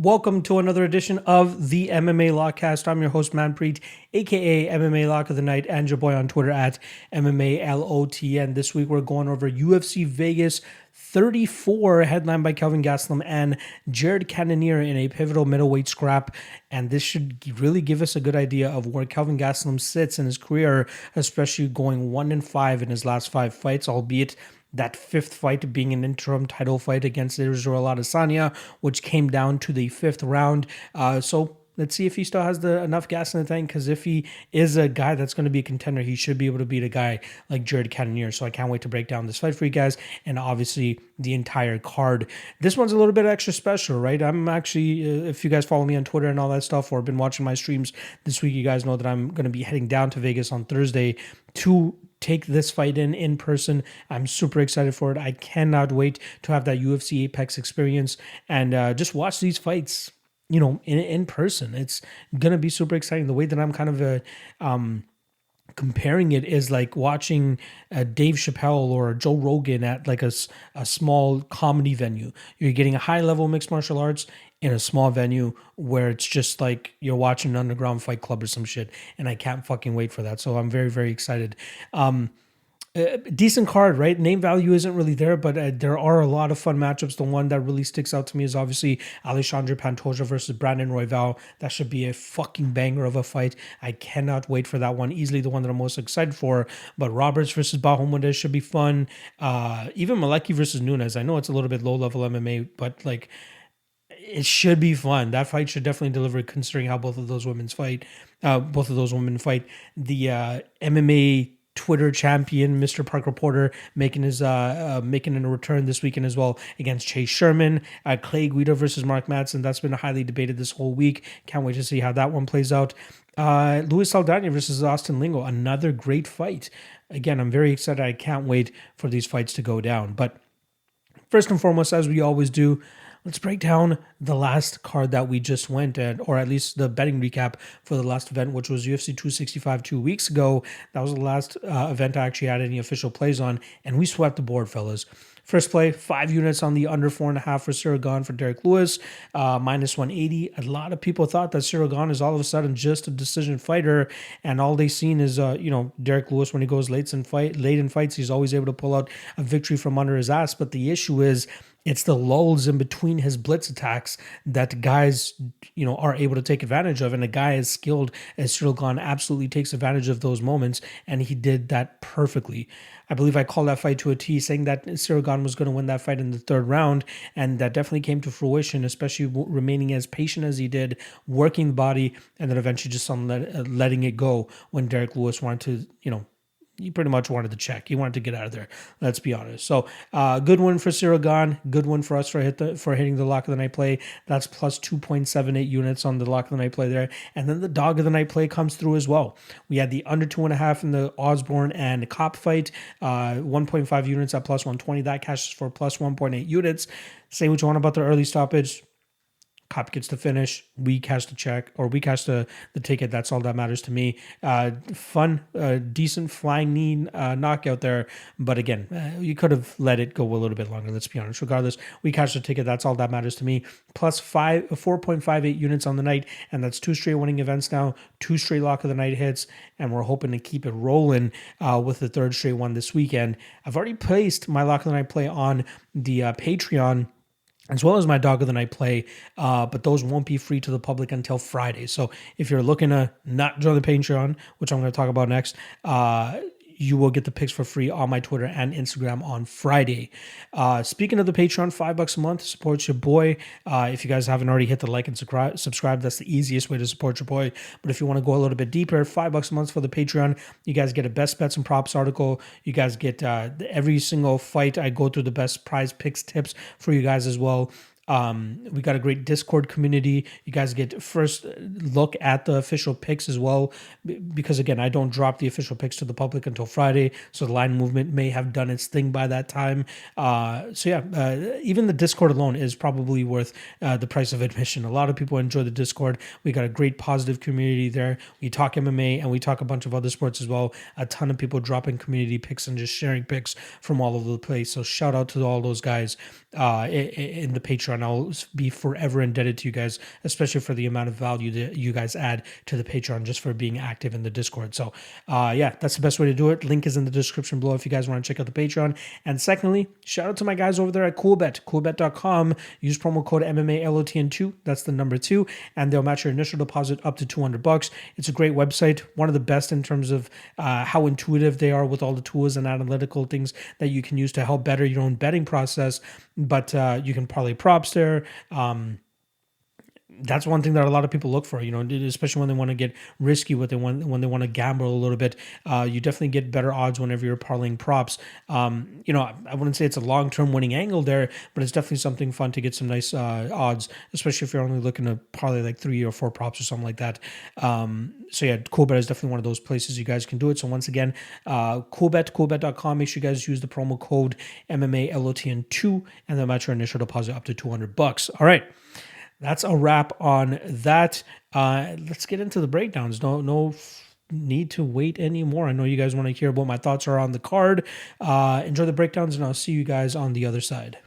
Welcome to another edition of the MMA Lockcast. I'm your host, Manpreet, aka MMA Lock of the Night, and your boy on Twitter at MMALOTN. This week we're going over UFC Vegas 34, headlined by Kelvin Gastelum and Jared Cannonier in a pivotal middleweight scrap. And this should really give us a good idea of where Kelvin Gastelum sits in his career, especially going 1-5 in his last 5 fights, albeit that 5th fight being an interim title fight against Israel Adesanya, which came down to the 5th round. So let's see if he still has enough gas in the tank, because if he is a guy that's going to be a contender, he should be able to beat a guy like Jared Cannonier. So I can't wait to break down this fight for you guys, and obviously the entire card. This one's a little bit extra special, right? I'm actually, if you guys follow me on Twitter and all that stuff, or been watching my streams this week, you guys know that I'm going to be heading down to Vegas on Thursday to take this fight in person. I'm super excited for it. I cannot wait to have that UFC Apex experience and just watch these fights, you know, in person. It's gonna be super exciting. The way that I'm kind of comparing it is like watching Dave Chappelle or Joe Rogan at like a small comedy venue. You're getting a high level mixed martial arts in a small venue where it's just like you're watching an underground fight club or some shit, and I can't fucking wait for that. So I'm very, very excited. Decent card, right? Name value isn't really there, but there are a lot of fun matchups. The one that really sticks out to me is obviously Alexandre Pantoja versus Brandon Royval. That should be a fucking banger of a fight. I cannot wait for that one. Easily the one that I'm most excited for. But Roberts versus Bahamondes should be fun. Even Malecki versus Nunes. I know it's a little bit low-level MMA, but like, it should be fun. That fight should definitely deliver, considering how both of those women fight. The MMA Twitter champion, Mr. Park Reporter, making a return this weekend as well against Chase Sherman. Clay Guida versus Mark Madsen. That's been highly debated this whole week. Can't wait to see how that one plays out. Luis Saldana versus Austin Lingo. Another great fight. Again, I'm very excited. I can't wait for these fights to go down. But first and foremost, as we always do, let's break down the last card that we just went at, or at least the betting recap for the last event, which was UFC 265 2 weeks ago. That was the last event I actually had any official plays on, and we swept the board, fellas. First play, 5 units on the under 4.5 for Cyril for Derek Lewis, minus 180. A lot of people thought that Cyril is all of a sudden just a decision fighter, and all they've seen is, Derek Lewis, when he goes late in fights, he's always able to pull out a victory from under his ass. But the issue is, it's the lulls in between his blitz attacks that guys, are able to take advantage of. And a guy as skilled as Cyril absolutely takes advantage of those moments, and he did that perfectly. I believe I called that fight to a T, saying that Cyril was going to win that fight in the 3rd round, and that definitely came to fruition, especially remaining as patient as he did, working the body, and then eventually just letting it go when Derek Lewis wanted to, he pretty much wanted to check. He wanted to get out of there. Let's be honest. So, good win for Cyril. Good win for us for hitting the lock of the night play. That's plus 2.78 units on the lock of the night play there. And then the dog of the night play comes through as well. We had the under 2.5 in the Osborne and Kopp fight. 1.5 units at plus 120. That cashes for plus 1.8 units. Say what you want about the early stoppage. Kopp gets the finish. We cash the check, or we cash the ticket. That's all that matters to me. Fun, decent flying knee knockout there. But again, you could have let it go a little bit longer, let's be honest. Regardless, we cash the ticket. That's all that matters to me. Plus 4.58 units on the night, and that's 2 straight winning events now, 2 straight lock of the night hits, and we're hoping to keep it rolling with the 3rd straight one this weekend. I've already placed my lock of the night play on the Patreon, as well as my dog of the night play, but those won't be free to the public until Friday. So if you're looking to not join the Patreon, which I'm going to talk about next, you will get the picks for free on my Twitter and Instagram on Friday. Speaking of the Patreon, $5 a month supports your boy. If you guys haven't already hit the like and subscribe, that's the easiest way to support your boy. But if you want to go a little bit deeper, $5 a month for the Patreon. You guys get a best bets and props article. You guys get every single fight. I go through the best prize picks tips for you guys as well. We got a great Discord community. You guys get first look at the official picks as well, because again, I don't drop the official picks to the public until Friday, so the line movement may have done its thing by that time. Even the Discord alone is probably worth the price of admission. A lot of people enjoy the Discord. We got a great positive community there. We talk MMA and we talk a bunch of other sports as well. A ton of people dropping community picks and just sharing picks from all over the place. So shout out to all those guys in the Patreon Patreon. I'll be forever indebted to you guys, especially for the amount of value that you guys add to the Patreon just for being active in the Discord. So yeah, that's the best way to do it. Link is in the description below if you guys want to check out the Patreon. And secondly, shout out to my guys over there at Coolbet, coolbet.com. Use promo code MMALOTN2. That's the number 2, and they'll match your initial deposit up to $200. It's a great website, one of the best in terms of how intuitive they are with all the tools and analytical things that you can use to help better your own betting process. But you can parlay props there. That's one thing that a lot of people look for, especially when they want to get risky when they want to gamble a little bit. You definitely get better odds whenever you're parlaying props. I wouldn't say it's a long-term winning angle there, but it's definitely something fun to get some nice odds, especially if you're only looking to parlay like 3 or 4 props or something like that. So yeah, Coolbet is definitely one of those places you guys can do it. So once again, coolbet.com. Make sure you guys use the promo code MMALOTN2, and they'll match your initial deposit up to $200. All right. That's a wrap on that. Let's get into the breakdowns. No need to wait anymore. I know you guys want to hear what my thoughts are on the card. Enjoy the breakdowns, and I'll see you guys on the other side.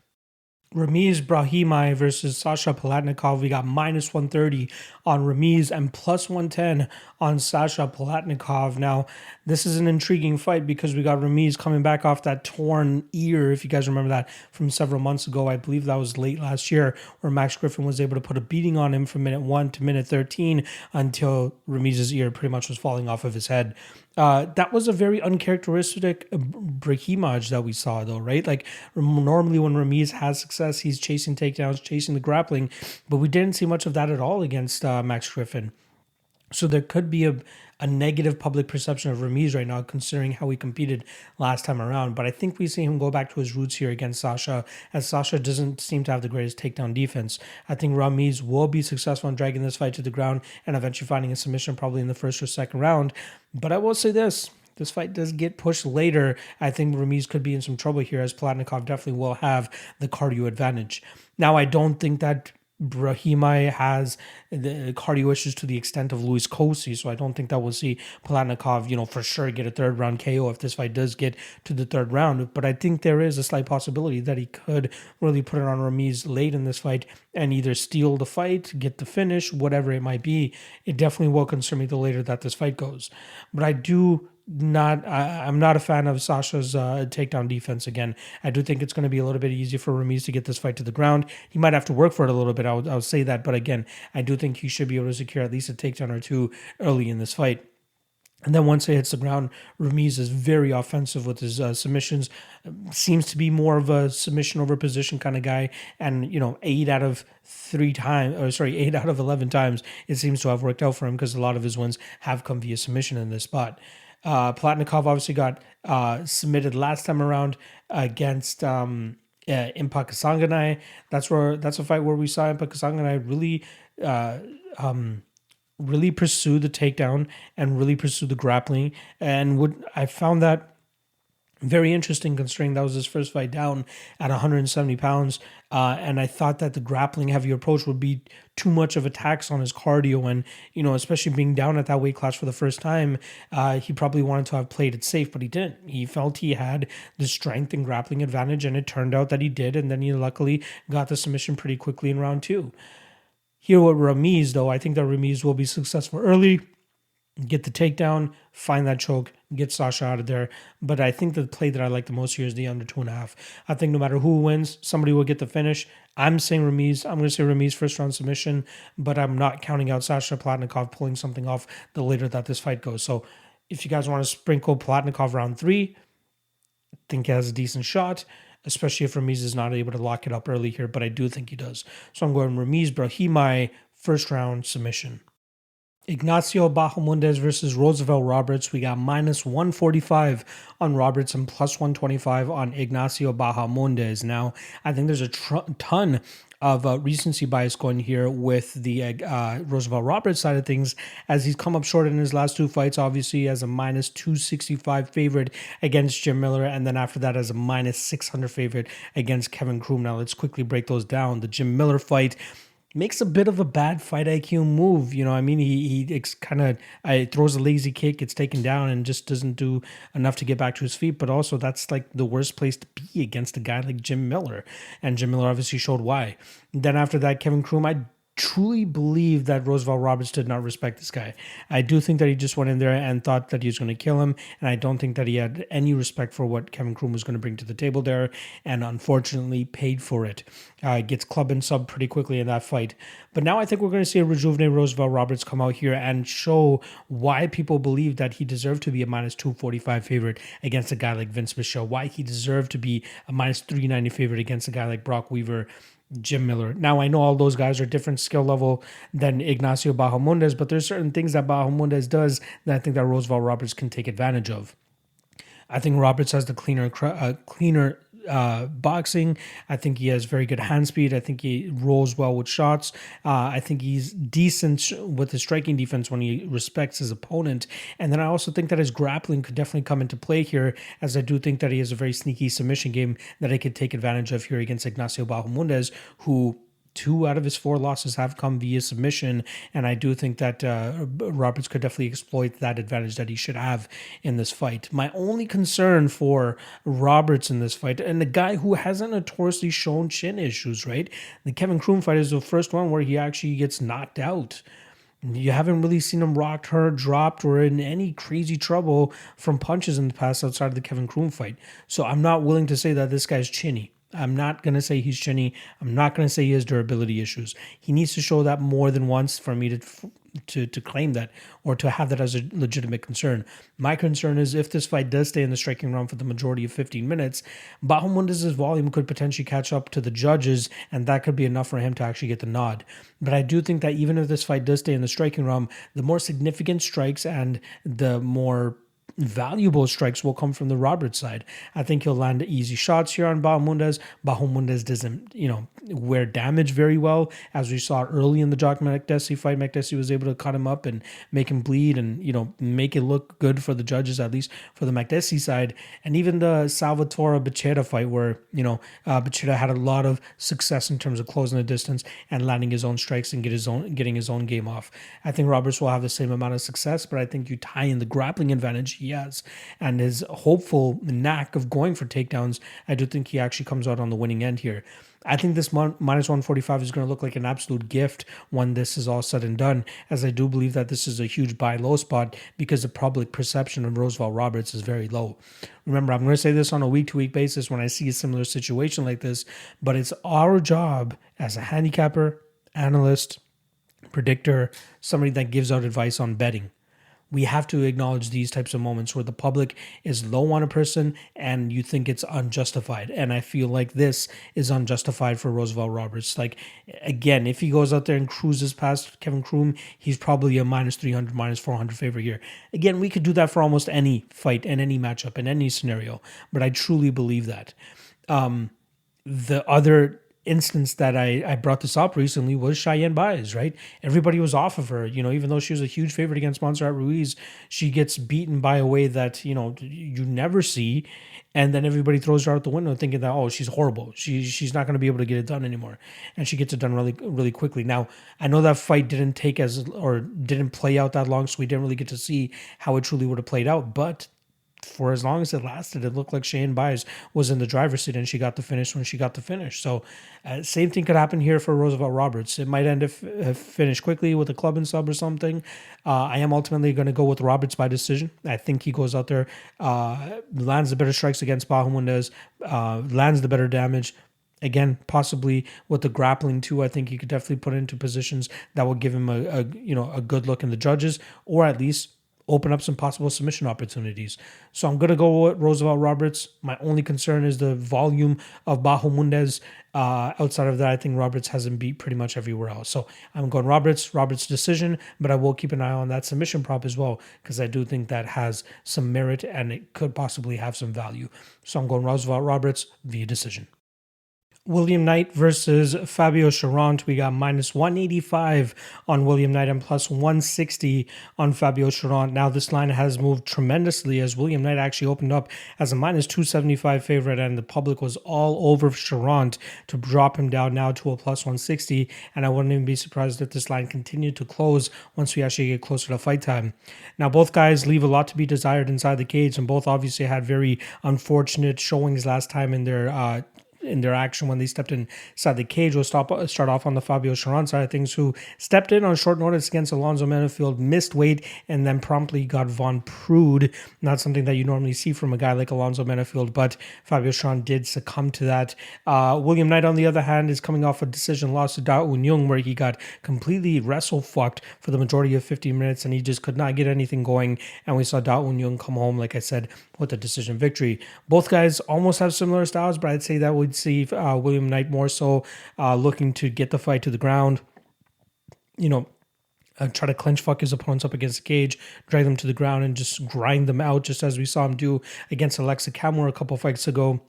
Ramiz Brahimaj versus Sasha Palatnikov. We got minus 130 on Ramiz and plus 110 on Sasha Palatnikov. Now, this is an intriguing fight because we got Ramiz coming back off that torn ear, if you guys remember that from several months ago. I believe that was late last year, where Max Griffin was able to put a beating on him from minute 1 to minute 13 until Ramiz's ear pretty much was falling off of his head. That was a very uncharacteristic Brahimaj that we saw, though, right? Like, normally when Ramiz has success, he's chasing takedowns, chasing the grappling, but we didn't see much of that at all against Max Griffin. So there could be a negative public perception of Ramiz right now, considering how he competed last time around. But I think we see him go back to his roots here against Sasha, as Sasha doesn't seem to have the greatest takedown defense. I think Ramiz will be successful in dragging this fight to the ground and eventually finding a submission probably in the first or second round. But I will say this fight does get pushed later. I think Ramiz could be in some trouble here, as Palatnikov definitely will have the cardio advantage. Now, I don't think that Brahimaj has the cardio issues to the extent of Luis Cosi, so I don't think that we'll see Palatnikov, for sure get a third round KO if this fight does get to the third round. But I think there is a slight possibility that he could really put it on Ramiz late in this fight and either steal the fight, get the finish, whatever it might be. It definitely will concern me the later that this fight goes. But I'm not a fan of Sasha's takedown defense again. I do think it's going to be a little bit easier for Ramiz to get this fight to the ground. He might have to work for it a little bit, I'll say that. But again, I do think he should be able to secure at least a takedown or two early in this fight. And then once it hits the ground, Ramiz is very offensive with his submissions. Seems to be more of a submission over position kind of guy. And, 8 out of 11 times, it seems to have worked out for him because a lot of his wins have come via submission in this spot. Palatnikov obviously got submitted last time around against Impa Kasanganay. That's a fight where we saw Impa Kasanganay really pursue the takedown and really pursue the grappling. And I found that very interesting, considering that was his first fight down at 170 pounds. And I thought that the grappling heavy approach would be too much of a tax on his cardio. And, especially being down at that weight class for the first time, he probably wanted to have played it safe, but he didn't. He felt he had the strength and grappling advantage, and it turned out that he did. And then he luckily got the submission pretty quickly in round 2. Here with Ramiz, though, I think that Ramiz will be successful early, get the takedown, find that choke, get Sasha out of there. But I think the play that I like the most here is the under 2.5. I think no matter who wins, somebody will get the finish. I'm saying Ramiz. I'm going to say Ramiz first round submission, but I'm not counting out Sasha Palatnikov pulling something off the later that this fight goes. So if you guys want to sprinkle Palatnikov round 3, I think he has a decent shot, especially if Ramiz is not able to lock it up early here, but I do think he does. So I'm going Ramiz Brahimaj first round submission. Ignacio Bahamondes versus Roosevelt Roberts. We got minus 145 on Roberts and plus 125 on Ignacio Bahamondes. Now, I think there's a ton of recency bias going here with the Roosevelt Roberts side of things, as he's come up short in his last 2 fights, obviously as a minus 265 favorite against Jim Miller, and then after that as a minus 600 favorite against Kevin Kroom. Now, let's quickly break those down. The Jim Miller fight, makes a bit of a bad fight IQ move. I mean, he kind of throws a lazy kick, gets taken down, and just doesn't do enough to get back to his feet. But also, that's like the worst place to be against a guy like Jim Miller, and Jim Miller obviously showed why. Then after that, Kevin Croom, I truly believe that Roosevelt Roberts did not respect this guy. I do think that he just went in there and thought that he was going to kill him, and I don't think that he had any respect for what Kevin Croom was going to bring to the table there, and unfortunately paid for it. Gets club and sub pretty quickly in that fight. But now I think we're going to see a rejuvenated Roosevelt Roberts come out here and show why people believe that he deserved to be a minus 245 favorite against a guy like Vince Pichel, why he deserved to be a minus 390 favorite against a guy like Brock Weaver, Jim Miller. Now, I know all those guys are different skill level than Ignacio Bahamondes, but there's certain things that Bahamondes does that I think that Roosevelt Roberts can take advantage of. I think Roberts has the cleaner boxing. I think he has very good hand speed. I think he rolls well with shots. I think he's decent with his striking defense when he respects his opponent. And then I also think that his grappling could definitely come into play here, as I do think that he has a very sneaky submission game that I could take advantage of here against Ignacio Bahamondes, who 2 out of his 4 losses have come via submission, and I do think that Roberts could definitely exploit that advantage that he should have in this fight. My only concern for Roberts in this fight, and the guy who hasn't notoriously shown chin issues, right? The Kevin Croom fight is the first one where he actually gets knocked out. You haven't really seen him rocked, hurt, dropped, or in any crazy trouble from punches in the past outside of the Kevin Croom fight. So I'm not willing to say that this guy's chinny. I'm not going to say he's chinny. I'm not going to say he has durability issues. He needs to show that more than once for me to claim that or to have that as a legitimate concern. My concern is if this fight does stay in the striking round for the majority of 15 minutes, Bahamondes' volume could potentially catch up to the judges, and that could be enough for him to actually get the nod. But I do think that even if this fight does stay in the striking round, the more significant strikes and the more valuable strikes will come from the Roberts side. I think he'll land easy shots here on Bahamondes. Bahamondes doesn't, wear damage very well, as we saw early in the Jock Makdessi fight. Makdessi was able to cut him up and make him bleed and, make it look good for the judges, at least for the Makdessi side. And even the Salvatore Bichetta fight where, Bichetta had a lot of success in terms of closing the distance and landing his own strikes and getting his own game off. I think Roberts will have the same amount of success, but I think you tie in the grappling advantage he has and his hopeful knack of going for takedowns, I do think he actually comes out on the winning end here. I think this minus 145 is going to look like an absolute gift when this is all said and done, as I do believe that this is a huge buy low spot because the public perception of Roosevelt Roberts is very low. Remember, I'm going to say this on a week-to-week basis when I see a similar situation like this, but it's our job as a handicapper, analyst, predictor, somebody that gives out advice on betting. We have to acknowledge these types of moments where the public is low on a person and you think it's unjustified. And I feel like this is unjustified for Roosevelt Roberts. Like, again, if he goes out there and cruises past Kevin Croom, he's probably a minus 300, minus 400 favorite here. Again, we could do that for almost any fight and any matchup in any scenario, but I truly believe that. The other instance that I brought this up recently was Cheyenne Baez, right? Everybody was off of her, even though she was a huge favorite against Montserrat Ruiz, she gets beaten by a way that, you never see. And then everybody throws her out the window thinking that, oh, she's horrible. She's not going to be able to get it done anymore. And she gets it done really, really quickly. Now, I know that fight didn't play out that long, so we didn't really get to see how it truly would have played out. But for as long as it lasted, it looked like Cheyenne Baez was in the driver's seat and she got the finish when she got the finish. So same thing could happen here for Roosevelt Roberts. It might end up finish quickly with a club and sub or something. I am ultimately going to go with Roberts by decision. I think he goes out there, lands the better strikes against Bahamondes, lands the better damage. Again, possibly with the grappling too, I think he could definitely put into positions that will give him a good look in the judges, or at least open up some possible submission opportunities. So I'm going to go with Roosevelt Roberts. My only concern is the volume of Bahamondes. Outside of that, I think Roberts has him beat pretty much everywhere else. So I'm going Roberts decision, but I will keep an eye on that submission prop as well, because I do think that has some merit and it could possibly have some value. So I'm going Roosevelt Roberts via decision. William Knight versus Fabio Cherant. We got minus 185 on William Knight and plus 160 on Fabio Cherant. Now this line has moved tremendously as William Knight actually opened up as a minus 275 favorite and the public was all over Cherant to drop him down now to a plus 160. And I wouldn't even be surprised if this line continued to close once we actually get closer to fight time. Now both guys leave a lot to be desired inside the cage and both obviously had very unfortunate showings last time in their action when they stepped inside the cage. We'll start off on the Fabio Cherant side of things, who stepped in on short notice against Alonzo Menafield, missed weight, and then promptly got Von Prude. Not something that you normally see from a guy like Alonzo Menafield, but Fabio Cherant did succumb to that. William Knight, on the other hand, is coming off a decision loss to Da Un Jung, where he got completely wrestle fucked for the majority of 50 minutes, and he just could not get anything going. And we saw Da Un Jung come home, like I said, with a decision victory. Both guys almost have similar styles, but I'd say that we'd see William Knight more so looking to get the fight to the ground, try to clinch fuck his opponents up against the cage, drag them to the ground, and just grind them out, just as we saw him do against Alexa Kamwer a couple fights ago.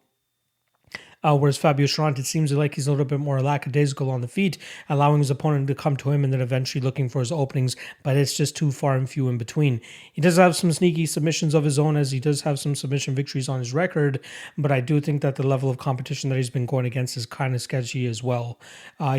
Whereas Fabio Cherant, it seems like he's a little bit more lackadaisical on the feet, allowing his opponent to come to him and then eventually looking for his openings, but it's just too far and few in between. He does have some sneaky submissions of his own, as he does have some submission victories on his record, but I do think that the level of competition that he's been going against is kind of sketchy as well.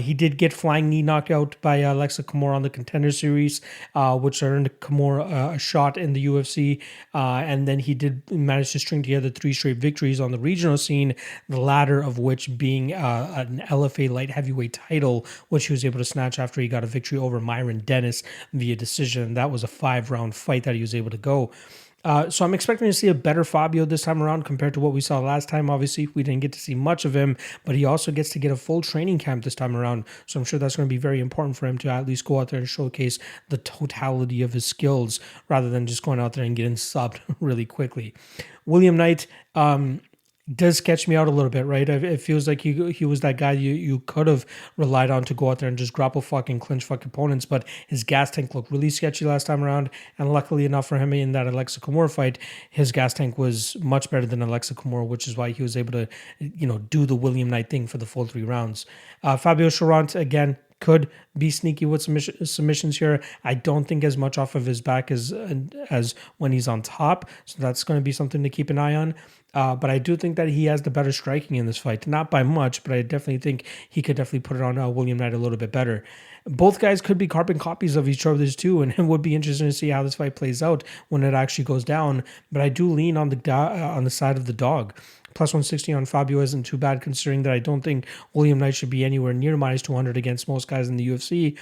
He did get flying knee knockout by Alexa Kamwer on the Contender Series, which earned Kamwer a shot in the UFC, and then he did manage to string together 3 straight victories on the regional scene, the latter of which being an LFA light heavyweight title, which he was able to snatch after he got a victory over Myron Dennis via decision. That was a 5-round fight that he was able to go. So I'm expecting to see a better Fabio this time around compared to what we saw last time. Obviously, we didn't get to see much of him, but he also gets to get a full training camp this time around. So I'm sure that's going to be very important for him to at least go out there and showcase the totality of his skills rather than just going out there and getting subbed really quickly. William Knight, does sketch me out a little bit, right? It feels like he was that guy you could have relied on to go out there and just grapple fucking clinch fuck opponents, but his gas tank looked really sketchy last time around, and luckily enough for him in that Alexa Kamwer fight, his gas tank was much better than Alexa Kamwer, which is why he was able to, do the William Knight thing for the full 3 rounds. Fabio Cherant, again, could be sneaky with submissions here. I don't think as much off of his back as when he's on top, so that's going to be something to keep an eye on. But I do think that he has the better striking in this fight. Not by much, but I definitely think he could definitely put it on William Knight a little bit better. Both guys could be carbon copies of each other's too, and it would be interesting to see how this fight plays out when it actually goes down. But I do lean on the side of the dog. Plus 160 on Fabio isn't too bad, considering that I don't think William Knight should be anywhere near minus 200 against most guys in the UFC,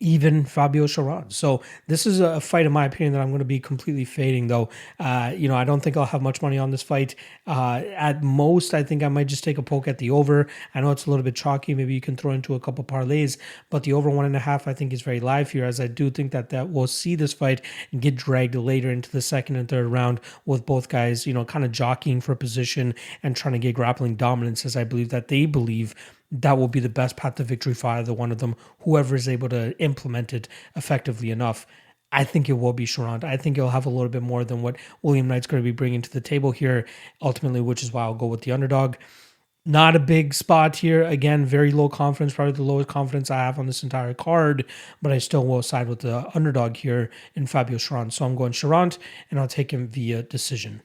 even Fabio Cherant. So this is a fight, in my opinion, that I'm going to be completely fading, though. I don't think I'll have much money on this fight. At most, I think I might just take a poke at the over. I know it's a little bit chalky. Maybe you can throw into a couple parlays, but the over 1.5, I think, is very live here, as I do think that we'll see this fight get dragged later into the second and third round with both guys, kind of jockeying for position and trying to get grappling dominance, as I believe that they believe that will be the best path to victory for either one of them, whoever is able to implement it effectively enough. I think it will be Cherant. I think he'll have a little bit more than what William Knight's going to be bringing to the table here, ultimately, which is why I'll go with the underdog. Not a big spot here. Again, very low confidence, probably the lowest confidence I have on this entire card, but I still will side with the underdog here in Fabio Cherant. So I'm going Cherant, and I'll take him via decision.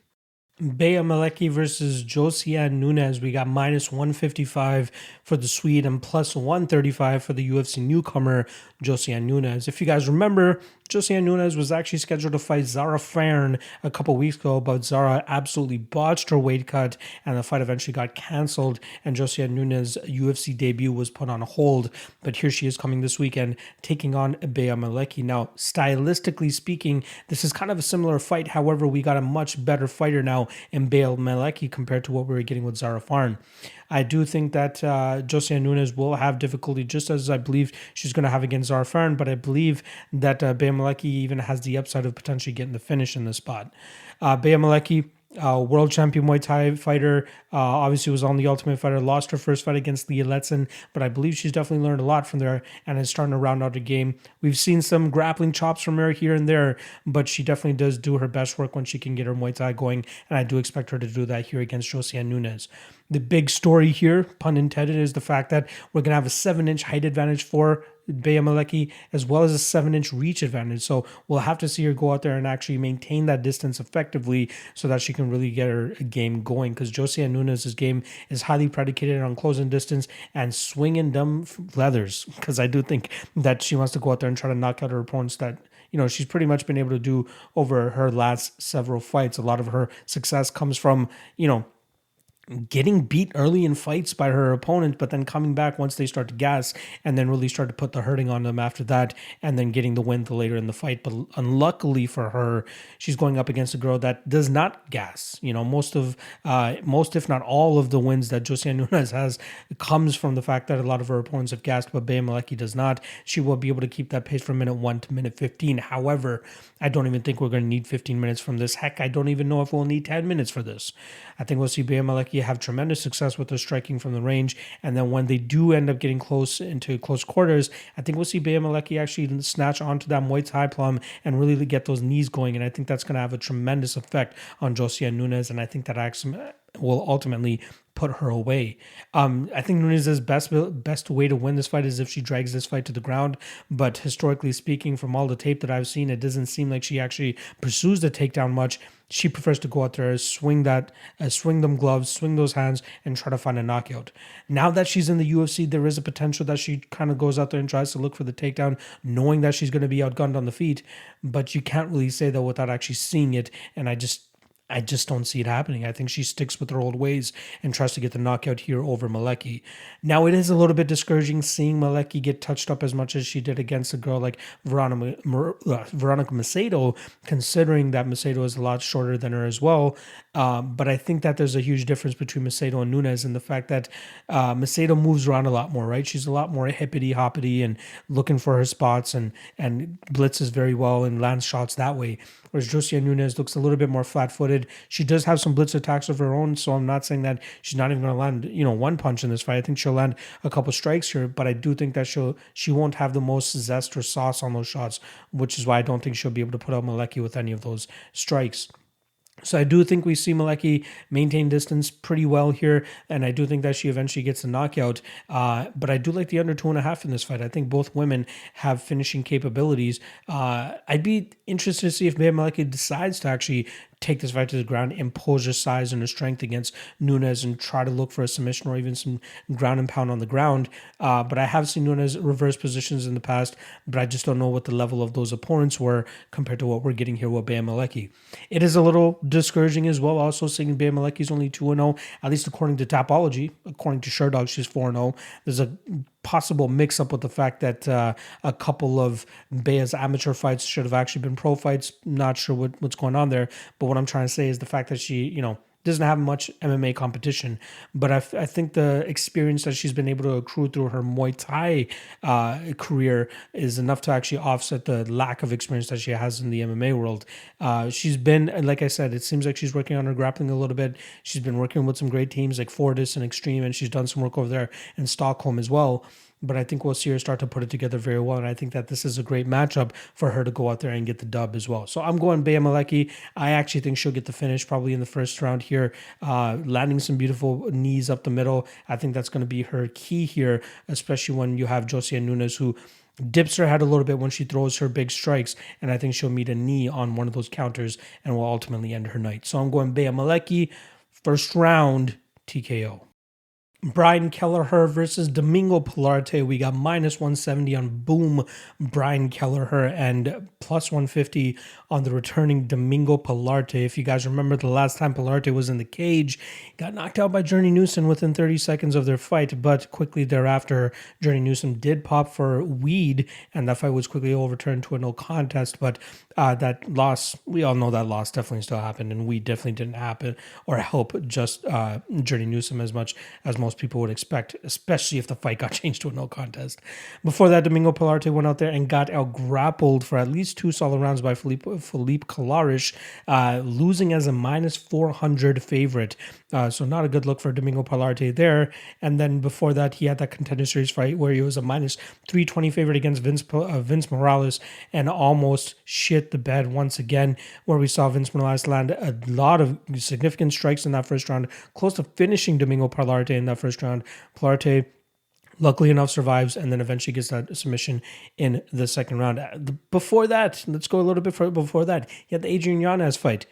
Malecki versus Josiane Nunes. We got minus 155 for the Swede and plus 135 for the UFC newcomer Josiane Nunes. If you guys remember, Josiane Nunes was actually scheduled to fight Zara Farn a couple weeks ago, but Zara absolutely botched her weight cut and the fight eventually got canceled, and Josiane Nunes' UFC debut was put on hold. But here she is coming this weekend taking on Malecki. Now, stylistically speaking, this is kind of a similar fight. However, we got a much better fighter now in Malecki compared to what we were getting with Zara Farn. I do think that Josiane Nunes will have difficulty, just as I believe she's going to have against Zara Farn, but I believe that Malecki even has the upside of potentially getting the finish in this spot. Malecki, world champion Muay Thai fighter. Obviously was on the Ultimate Fighter, lost her first fight against Leah Letson, but I believe she's definitely learned a lot from there and is starting to round out her game. We've seen some grappling chops from her here and there, but she definitely does do her best work when she can get her Muay Thai going, and I do expect her to do that here against Josiane Nunes. The big story here, pun intended, is the fact that we're going to have a 7-inch height advantage for Bea Malecki, as well as a 7-inch reach advantage. So we'll have to see her go out there and actually maintain that distance effectively so that she can really get her game going. Because Josiane Nunes' game is highly predicated on closing distance and swinging dumb leathers. Because I do think that she wants to go out there and try to knock out her opponents that, you know, she's pretty much been able to do over her last several fights. A lot of her success comes from, you know, getting beat early in fights by her opponent, but then coming back once they start to gas and then really start to put the hurting on them after that, and then getting the win later in the fight. But unluckily for her, she's going up against a girl that does not gas. You know, most if not all of the wins that Josiane Nunes has comes from the fact that a lot of her opponents have gassed, but Bea Malecki does not. She will be able to keep that pace from minute 1 to minute 15. However, I don't even think we're going to need 15 minutes from this. Heck, I don't even know if we'll need 10 minutes for this. I think we'll see Bea Malecki have tremendous success with their striking from the range, and then when they do end up getting close into close quarters, I think we'll see Bea Malecki actually snatch onto that Muay Thai plum and really get those knees going, and I think that's going to have a tremendous effect on Josiane Nunes, and I think that actually will ultimately put her away. I think Nunes' best way to win this fight is if she drags this fight to the ground, but historically speaking, from all the tape that I've seen, it doesn't seem like she actually pursues the takedown much. She prefers to go out there, swing them gloves, swing those hands, and try to find a knockout. Now that she's in the UFC, there is a potential that she kind of goes out there and tries to look for the takedown, knowing that she's going to be outgunned on the feet, but you can't really say that without actually seeing it, and I just don't see it happening. I think she sticks with her old ways and tries to get the knockout here over Malecki. Now, it is a little bit discouraging seeing Malecki get touched up as much as she did against a girl like Veronica Macedo, considering that Macedo is a lot shorter than her as well. But I think that there's a huge difference between Macedo and Nunes in the fact that Macedo moves around a lot more, right? She's a lot more hippity-hoppity and looking for her spots and blitzes very well and lands shots that way. Whereas Josiane Nunes looks a little bit more flat-footed. She does have some blitz attacks of her own, so I'm not saying that she's not even going to land, one punch in this fight. I think she'll land a couple strikes here, but I do think that she won't have the most zest or sauce on those shots, which is why I don't think she'll be able to put out Malecki with any of those strikes. So I do think we see Malecki maintain distance pretty well here, and I do think that she eventually gets a knockout. But I do like the under 2.5 in this fight. I think both women have finishing capabilities. I'd be interested to see if Bea Malecki decides to actually take this fight to the ground, impose her size and her strength against Nunes, and try to look for a submission or even some ground and pound on the ground. But I have seen Nunes reverse positions in the past, but I just don't know what the level of those opponents were compared to what we're getting here with Bea Malecki. It is a little discouraging as well, also seeing Bea Malecki is only 2-0, at least according to Tapology. According to Sherdog, she's 4-0. There's a possible mix-up with the fact that a couple of Bea's amateur fights should have actually been pro fights. Not sure what's going on there, but what I'm trying to say is the fact that she, doesn't have much MMA competition, but I think the experience that she's been able to accrue through her Muay Thai career is enough to actually offset the lack of experience that she has in the MMA world. She's been, like I said, it seems like she's working on her grappling a little bit. She's been working with some great teams like Fortis and Extreme, and she's done some work over there in Stockholm as well. But I think we'll see her start to put it together very well. And I think that this is a great matchup for her to go out there and get the dub as well. So I'm going Bea Malecki. I actually think she'll get the finish probably in the first round here, landing some beautiful knees up the middle. I think that's going to be her key here, especially when you have Josiane Nunes, who dips her head a little bit when she throws her big strikes, and I think she'll meet a knee on one of those counters and will ultimately end her night. So I'm going Bea Malecki, first round TKO. Brian Kelleher versus Domingo Pilarte. We got -170 on Boom Brian Kelleher and +150 on the returning Domingo Pilarte. If you guys remember, the last time Pilarte was in the cage, got knocked out by Journey Newsom within 30 seconds of their fight, but quickly thereafter, Journey Newsom did pop for weed, and that fight was quickly overturned to a no contest. But that loss, we all know that loss definitely still happened, and weed definitely didn't happen or help just Journey Newsom as much as most most people would expect, especially if the fight got changed to a no contest. Before that, Domingo Pilarte went out there and got out grappled for at least 2 solid rounds by Philippe Kelleher, losing as a minus 400 favorite. So not a good look for Domingo Pilarte there. And then before that, he had that Contender Series fight where he was a minus 320 favorite against Vince Morales and almost shit the bed once again, where we saw Vince Morales land a lot of significant strikes in that first round, close to finishing Domingo Pilarte in that first round. Pilarte, luckily enough, survives and then eventually gets that submission in the second round. Before that, let's go a little bit further before that. He had the Adrian Yanez fight.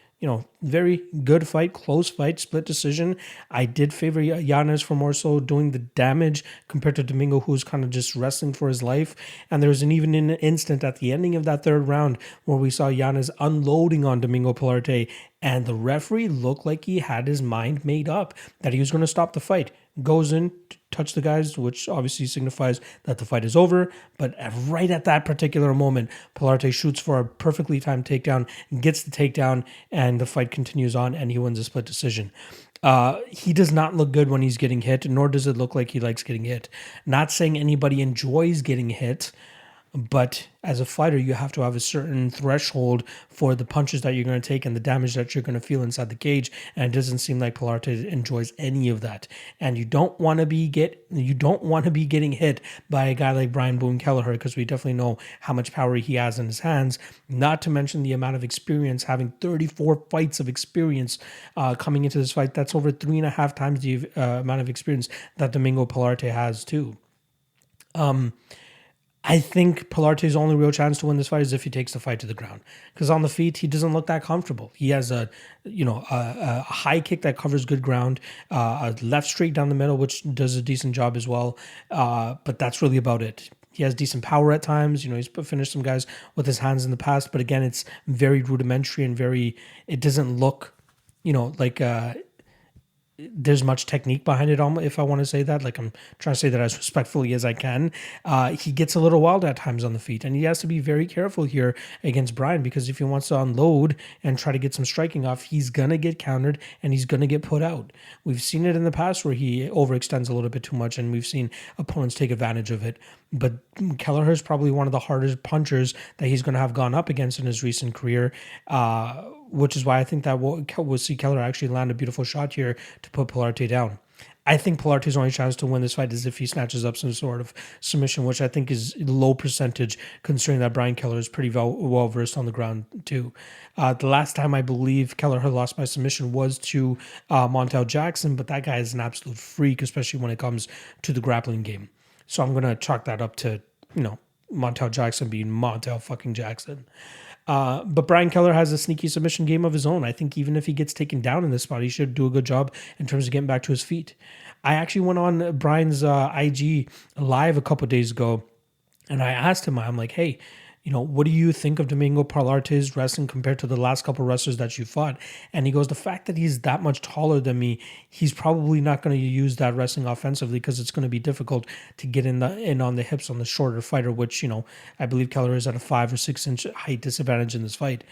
Very good fight, close fight, split decision. I did favor Yanez for more so doing the damage compared to Domingo, who's kind of just wrestling for his life. And there was even an instant at the ending of that third round where we saw Yanez unloading on Domingo Pilarte, and the referee looked like he had his mind made up that he was going to stop the fight. Goes in to touch the guys, which obviously signifies that the fight is over. But right at that particular moment, Pilarte shoots for a perfectly timed takedown, gets the takedown, and the fight continues on, and he wins a split decision. He does not look good when he's getting hit, nor does it look like he likes getting hit. Not saying anybody enjoys getting hit, but as a fighter, you have to have a certain threshold for the punches that you're going to take and the damage that you're going to feel inside the cage. And it doesn't seem like Pilarte enjoys any of that. And you don't want to be getting hit by a guy like Brian Boone Kelleher, because we definitely know how much power he has in his hands. Not to mention the amount of experience, having 34 fights of experience coming into this fight. That's over 3.5 times the amount of experience that Domingo Pilarte has too. I think Pilarte's only real chance to win this fight is if he takes the fight to the ground, because on the feet he doesn't look that comfortable. He has a high kick that covers good ground, a left straight down the middle which does a decent job as well, but that's really about it. He has decent power at times. He's finished some guys with his hands in the past, but again, it's very rudimentary and it doesn't look, like there's much technique behind it, if I want to say that. Like, I'm trying to say that as respectfully as I can. He gets a little wild at times on the feet, and he has to be very careful here against Brian, because if he wants to unload and try to get some striking off, he's going to get countered and he's going to get put out. We've seen it in the past where he overextends a little bit too much, and we've seen opponents take advantage of it. But Kelleher is probably one of the hardest punchers that he's going to have gone up against in his recent career, which is why I think that we'll see Kelleher actually land a beautiful shot here to put Pilarte down. I think Pilarte's only chance to win this fight is if he snatches up some sort of submission, which I think is low percentage, considering that Brian Kelleher is pretty well versed on the ground too. The last time I believe Kelleher lost by submission was to Montel Jackson, but that guy is an absolute freak, especially when it comes to the grappling game. So I'm going to chalk that up to, Montel Jackson being Montel fucking Jackson. But Brian Kelleher has a sneaky submission game of his own. I think even if he gets taken down in this spot, he should do a good job in terms of getting back to his feet. I actually went on Brian's IG live a couple days ago, and I asked him, I'm like, hey, what do you think of Domingo Pilarte's wrestling compared to the last couple wrestlers that you fought? And he goes, the fact that he's that much taller than me, he's probably not going to use that wrestling offensively, because it's going to be difficult to get in on the hips on the shorter fighter, which, I believe Kelleher is at a 5 or 6 inch height disadvantage in this fight.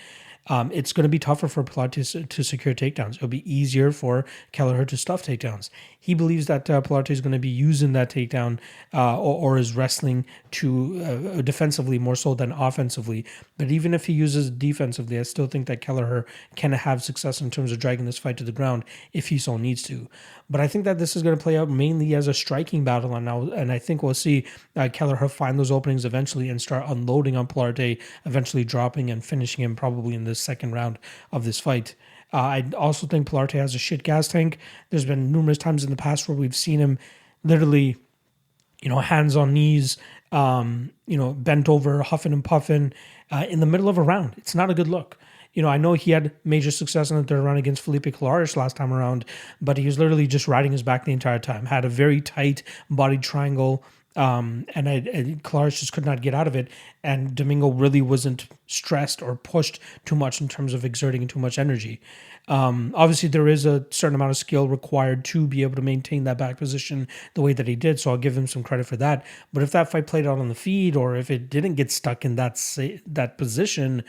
It's going to be tougher for Pilarte to secure takedowns. It'll be easier for Kelleher to stuff takedowns. He believes that Pilarte is going to be using that takedown or is wrestling to defensively more so than offensively. But even if he uses defensively, I still think that Kelleher can have success in terms of dragging this fight to the ground if he so needs to. But I think that this is going to play out mainly as a striking battle, and I think we'll see Kelleher find those openings eventually and start unloading on Pilarte, eventually dropping and finishing him probably in the second round of this fight. I also think Pilarte has a shit gas tank. There's been numerous times in the past where we've seen him literally, hands on knees, bent over, huffing and puffing in the middle of a round. It's not a good look. I know he had major success in the third round against Felipe Kelleher last time around, but he was literally just riding his back the entire time. Had a very tight body triangle, and Kelleher just could not get out of it. And Domingo really wasn't stressed or pushed too much in terms of exerting too much energy. Obviously, there is a certain amount of skill required to be able to maintain that back position the way that he did, so I'll give him some credit for that. But if that fight played out on the feed, or if it didn't get stuck in that position,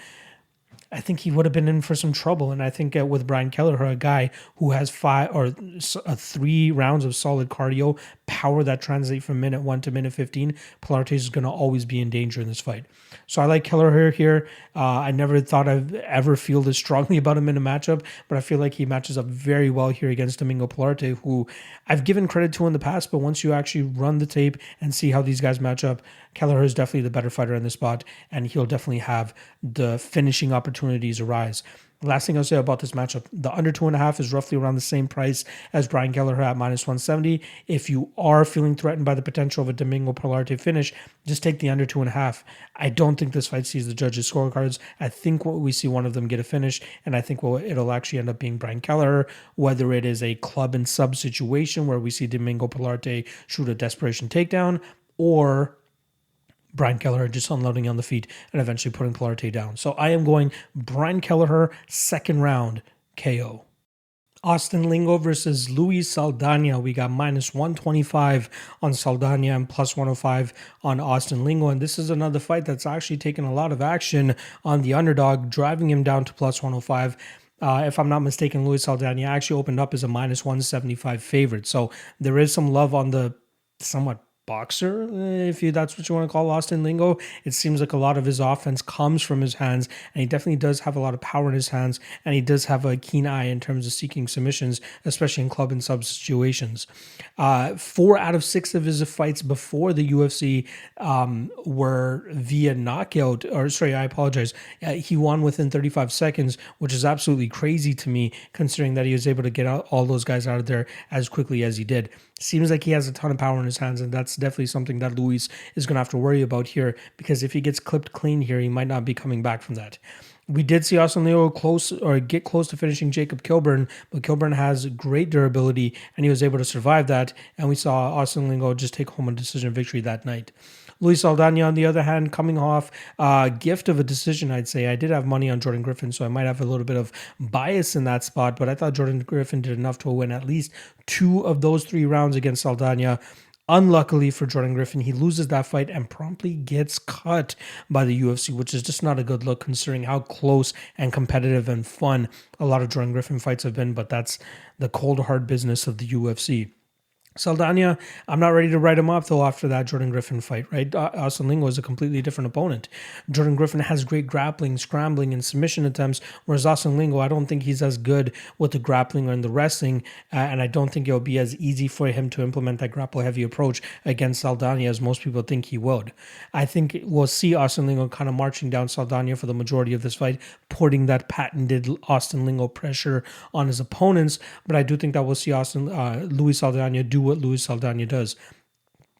I think he would have been in for some trouble. And I think with Brian Kelleher, a guy who has 3 rounds of solid cardio, power that translate from minute 1 to minute 15, Pilarte is going to always be in danger in this fight. So I like Kelleher here. I never thought I'd ever feel this strongly about him in a matchup, but I feel like he matches up very well here against Domingo Pilarte, who I've given credit to in the past, but once you actually run the tape and see how these guys match up, Kelleher is definitely the better fighter in this spot, and he'll definitely have the finishing opportunities arise. Last thing I'll say about this matchup, the under 2.5 is roughly around the same price as Brian Kelleher at -170. If you are feeling threatened by the potential of a Domingo Pilarte finish, just take the under 2.5. I don't think this fight sees the judges' scorecards. I think we see one of them get a finish, and I think it'll actually end up being Brian Kelleher, whether it is a club and sub situation where we see Domingo Pilarte shoot a desperation takedown, or Brian Kelleher just unloading on the feet and eventually putting Pilarte down. So I am going Brian Kelleher, second round KO. Austin Lingo versus Luis Saldana. We got -125 on Saldana and +105 on Austin Lingo. And this is another fight that's actually taken a lot of action on the underdog, driving him down to +105. If I'm not mistaken, Luis Saldana actually opened up as a -175 favorite. So there is some love on the somewhat boxer, if that's what you want to call Austin Lingo. It seems like a lot of his offense comes from his hands, and he definitely does have a lot of power in his hands, and he does have a keen eye in terms of seeking submissions, especially in club and sub situations. 4 out of 6 of his fights before the UFC were via knockout, I apologize. He won within 35 seconds, which is absolutely crazy to me, considering that he was able to get all those guys out of there as quickly as he did. Seems like he has a ton of power in his hands, and that's definitely something that Luis is going to have to worry about here, because if he gets clipped clean here, he might not be coming back from that. We did see Austin Lingo get close to finishing Jacob Kilburn, but Kilburn has great durability, and he was able to survive that, and we saw Austin Lingo just take home a decision victory that night. Luis Saldana, on the other hand, coming off gift of a decision, I'd say. I did have money on Jordan Griffin, so I might have a little bit of bias in that spot, but I thought Jordan Griffin did enough to win at least 2 of those 3 rounds against Saldana. Unluckily for Jordan Griffin, he loses that fight and promptly gets cut by the UFC, which is just not a good look considering how close and competitive and fun a lot of Jordan Griffin fights have been, but that's the cold, hard business of the UFC. Saldana, I'm not ready to write him up though after that Jordan Griffin fight, right? Austin Lingo is a completely different opponent. Jordan Griffin has great grappling, scrambling, and submission attempts, whereas Austin Lingo, I don't think he's as good with the grappling or in the wrestling, and I don't think it'll be as easy for him to implement that grapple-heavy approach against Saldana as most people think he would. I think we'll see Austin Lingo kind of marching down Saldana for the majority of this fight, putting that patented Austin Lingo pressure on his opponents, but I do think that we'll see Luis Saldana do what Luis Saldana does.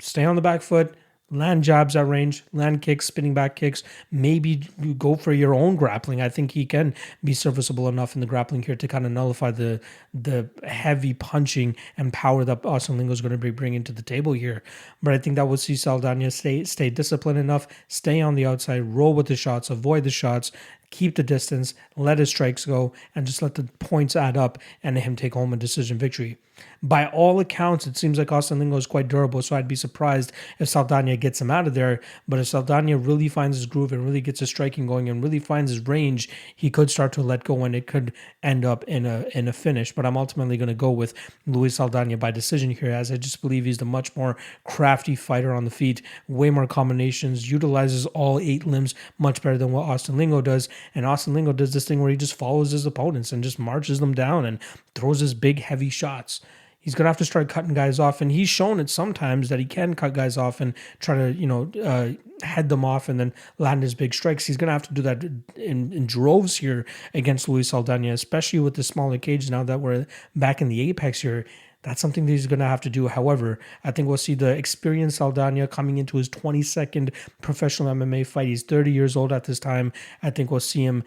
Stay on the back foot, land jabs at range, land kicks, spinning back kicks, maybe go for your own grappling. I think he can be serviceable enough in the grappling here to kind of nullify the heavy punching and power that Austin Lingo is going to be bringing to the table here. But I think that we'll see Saldana stay disciplined enough, stay on the outside, roll with the shots, avoid the shots, keep the distance, let his strikes go, and just let the points add up and him take home a decision victory. By all accounts, it seems like Austin Lingo is quite durable, so I'd be surprised if Saldana gets him out of there. But if Saldana really finds his groove and really gets his striking going and really finds his range, he could start to let go and it could end up in a finish. But I'm ultimately going to go with Luis Saldana by decision here, as I just believe he's the much more crafty fighter on the feet, way more combinations, utilizes all 8 limbs much better than what Austin Lingo does. And Austin Lingo does this thing where he just follows his opponents and just marches them down and throws his big, heavy shots. He's going to have to start cutting guys off, and he's shown it sometimes that he can cut guys off and try to, head them off and then land his big strikes. He's going to have to do that in droves here against Luis Saldana, especially with the smaller cage now that we're back in the apex here. That's something that he's going to have to do. However, I think we'll see the experienced Saldana coming into his 22nd professional MMA fight. He's 30 years old at this time. I think we'll see him,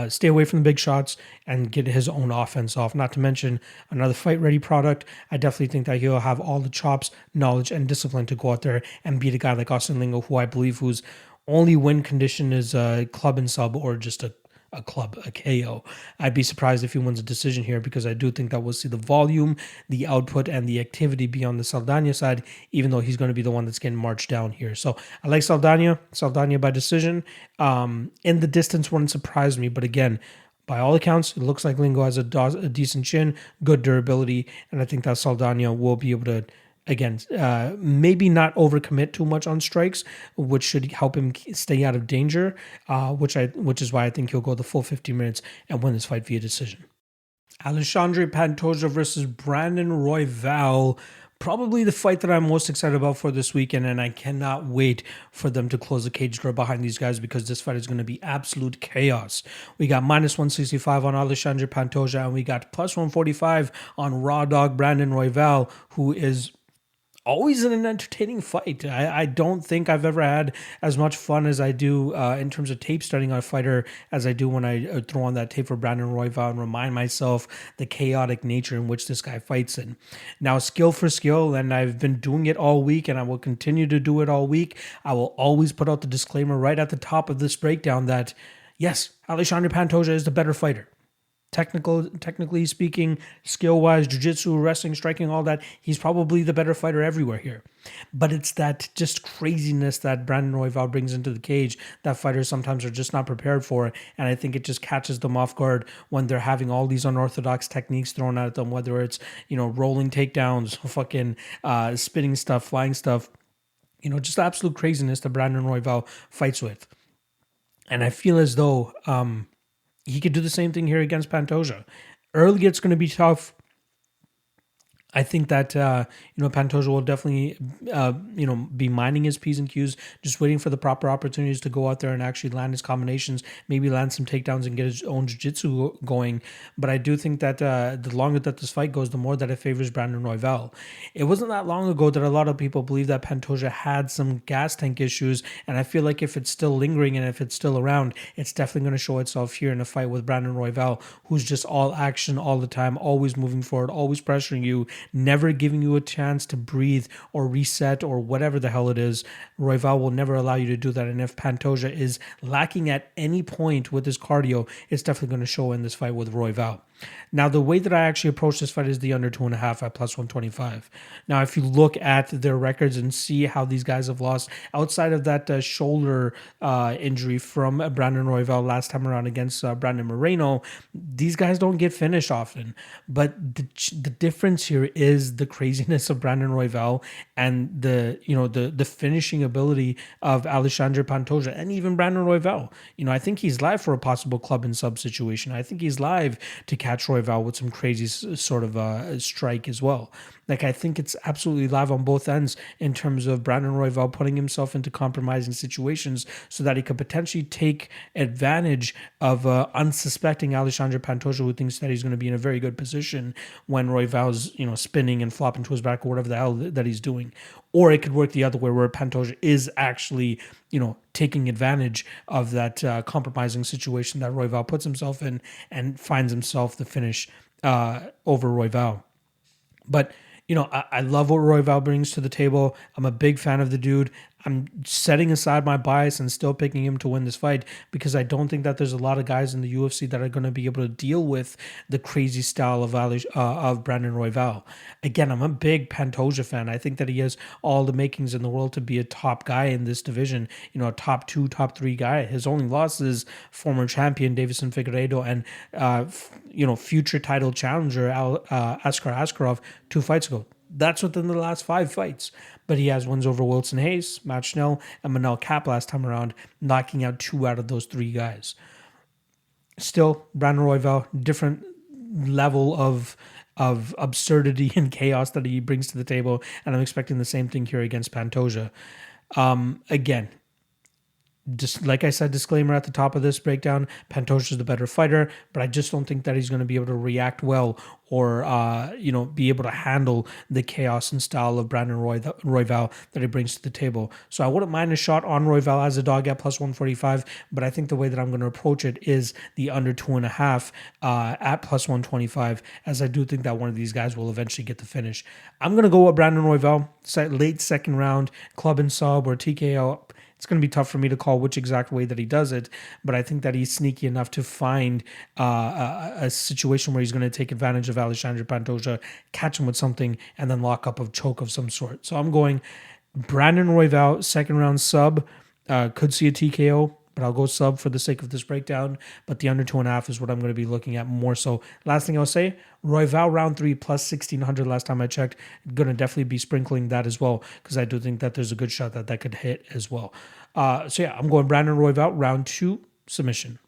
stay away from the big shots and get his own offense off. Not to mention another fight-ready product. I definitely think that he'll have all the chops, knowledge, and discipline to go out there and beat a guy like Austin Lingo, who I believe whose only win condition is club and sub or just a a KO. I'd be surprised if he wins a decision here because I do think that we'll see the volume, the output, and the activity be on the Saldana side, even though he's going to be the one that's getting marched down here. So I like Saldana by decision. In the distance wouldn't surprise me, but again, by all accounts, it looks like Lingo has a decent chin, good durability, and I think that Saldana will be able to, again, maybe not overcommit too much on strikes, which should help him stay out of danger, which is why I think he'll go the full 50 minutes and win this fight via decision. Alexandre Pantoja versus Brandon Royval. Probably the fight that I'm most excited about for this weekend, and I cannot wait for them to close the cage door behind these guys because this fight is going to be absolute chaos. We got minus 165 on Alexandre Pantoja, and we got plus 145 on Raw Dog Brandon Royval, who is always in an entertaining fight. I don't think I've ever had as much fun as I do in terms of tape studying on a fighter as I do when I throw on that tape for Brandon Royval and remind myself the chaotic nature in which this guy fights in. Now, skill for skill, and I've been doing it all week and I will continue to do it all week. I will always put out the disclaimer right at the top of this breakdown that, yes, Alexandre Pantoja is the better fighter. Technically speaking, skill-wise, jiu-jitsu, wrestling, striking, all that, he's probably the better fighter everywhere here. But it's that just craziness that Brandon Royval brings into the cage that fighters sometimes are just not prepared for, and I think it just catches them off guard when they're having all these unorthodox techniques thrown at them, whether it's, rolling takedowns, fucking spinning stuff, flying stuff, just absolute craziness that Brandon Royval fights with. And I feel as though he could do the same thing here against Pantoja. Early, it's going to be tough. I think that, Pantoja will definitely, be minding his P's and Q's, just waiting for the proper opportunities to go out there and actually land his combinations, maybe land some takedowns and get his own jiu-jitsu going. But I do think that the longer that this fight goes, the more that it favors Brandon Royval. It wasn't that long ago that a lot of people believe that Pantoja had some gas tank issues, and I feel like if it's still lingering and if it's still around, it's definitely going to show itself here in a fight with Brandon Royval, who's just all action all the time, always moving forward, always pressuring you, never giving you a chance to breathe or reset or whatever the hell it is. Royval will never allow you to do that. And if Pantoja is lacking at any point with his cardio, it's definitely going to show in this fight with Royval. Now, the way that I actually approach this fight is the under 2.5 at plus 125. Now, if you look at their records and see how these guys have lost, outside of that shoulder injury from Brandon Royval last time around against Brandon Moreno, these guys don't get finished often. But the difference here is the craziness of Brandon Royval and the finishing ability of Alexandre Pantoja and even Brandon Royval. I think he's live for a possible club and sub situation. I think he's live to catch Royval with some crazy sort of strike as well. Like, I think it's absolutely live on both ends in terms of Brandon Royval putting himself into compromising situations so that he could potentially take advantage of unsuspecting Alexandre Pantoja, who thinks that he's going to be in a very good position when Royval's, spinning and flopping to his back or whatever the hell that he's doing. Or it could work the other way where Pantoja is actually, taking advantage of that compromising situation that Royval puts himself in and finds himself the finish over Royval. But, I love what Royval brings to the table. I'm a big fan of the dude. I'm setting aside my bias and still picking him to win this fight because I don't think that there's a lot of guys in the UFC that are going to be able to deal with the crazy style of Brandon Royval. Again, I'm a big Pantoja fan. I think that he has all the makings in the world to be a top guy in this division, a top 2, top 3 guy. His only loss is former champion Davison Figueiredo and, future title challenger Askar Askarov 2 fights ago. That's within the last 5 fights. But he has wins over Wilson Hayes, Matt Schnell, and Manel Kape last time around, knocking out 2 out of those 3 guys. Still, Brandon Royval, different level of absurdity and chaos that he brings to the table, and I'm expecting the same thing here against Pantoja. Again, just like I said, disclaimer at the top of this breakdown, Pantoja is the better fighter, but I just don't think that he's going to be able to react well or, be able to handle the chaos and style of Brandon Royval that he brings to the table. So I wouldn't mind a shot on Royval as a dog at plus 145, but I think the way that I'm going to approach it is the under 2.5 at plus 125, as I do think that one of these guys will eventually get the finish. I'm going to go with Brandon Royval, late second round, club and sub or TKO. It's going to be tough for me to call which exact way that he does it, but I think that he's sneaky enough to find a situation where he's going to take advantage of Alexandre Pantoja, catch him with something, and then lock up a choke of some sort. So I'm going Brandon Royval, second round sub. Could see a TKO, but I'll go sub for the sake of this breakdown. But the under 2.5 is what I'm going to be looking at more so. Last thing I'll say, Royval round 3 plus 1600 last time I checked. Going to definitely be sprinkling that as well because I do think that there's a good shot that that could hit as well. So yeah, I'm going Brandon Royval round 2 submission.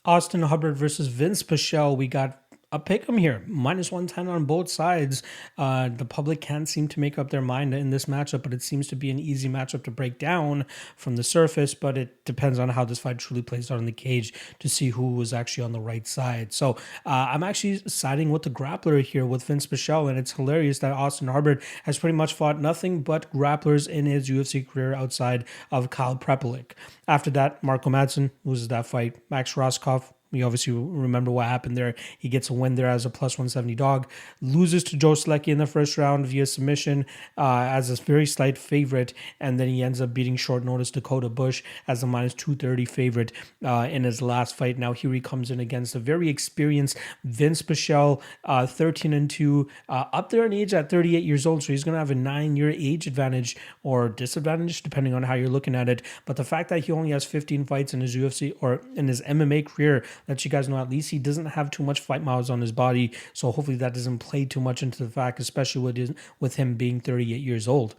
Austin Hubbard versus Vince Pichel. We got a pick 'em here, minus 110 on both sides. The public can't seem to make up their mind in this matchup, but it seems to be an easy matchup to break down from the surface. But it depends on how this fight truly plays out in the cage to see who was actually on the right side. So I'm actually siding with the grappler here with Vince Pichel, and it's hilarious that Austin Hubbard has pretty much fought nothing but grapplers in his UFC career outside of Kyle Prepelic. After that, Marco Madsen loses that fight. Max Roscoff, we obviously remember what happened there. He gets a win there as a plus 170 dog. Loses to Joe Selecki in the first round via submission as a very slight favorite. And then he ends up beating short notice Dakota Bush as a minus 230 favorite in his last fight. Now here he comes in against a very experienced Vince Pichel, 13-2, up there in age at 38 years old. So he's going to have a 9-year age advantage or disadvantage, depending on how you're looking at it. But the fact that he only has 15 fights in his UFC or in his MMA career, that you guys know, at least he doesn't have too much fight miles on his body. So hopefully that doesn't play too much into the fact, especially with him being 38 years old.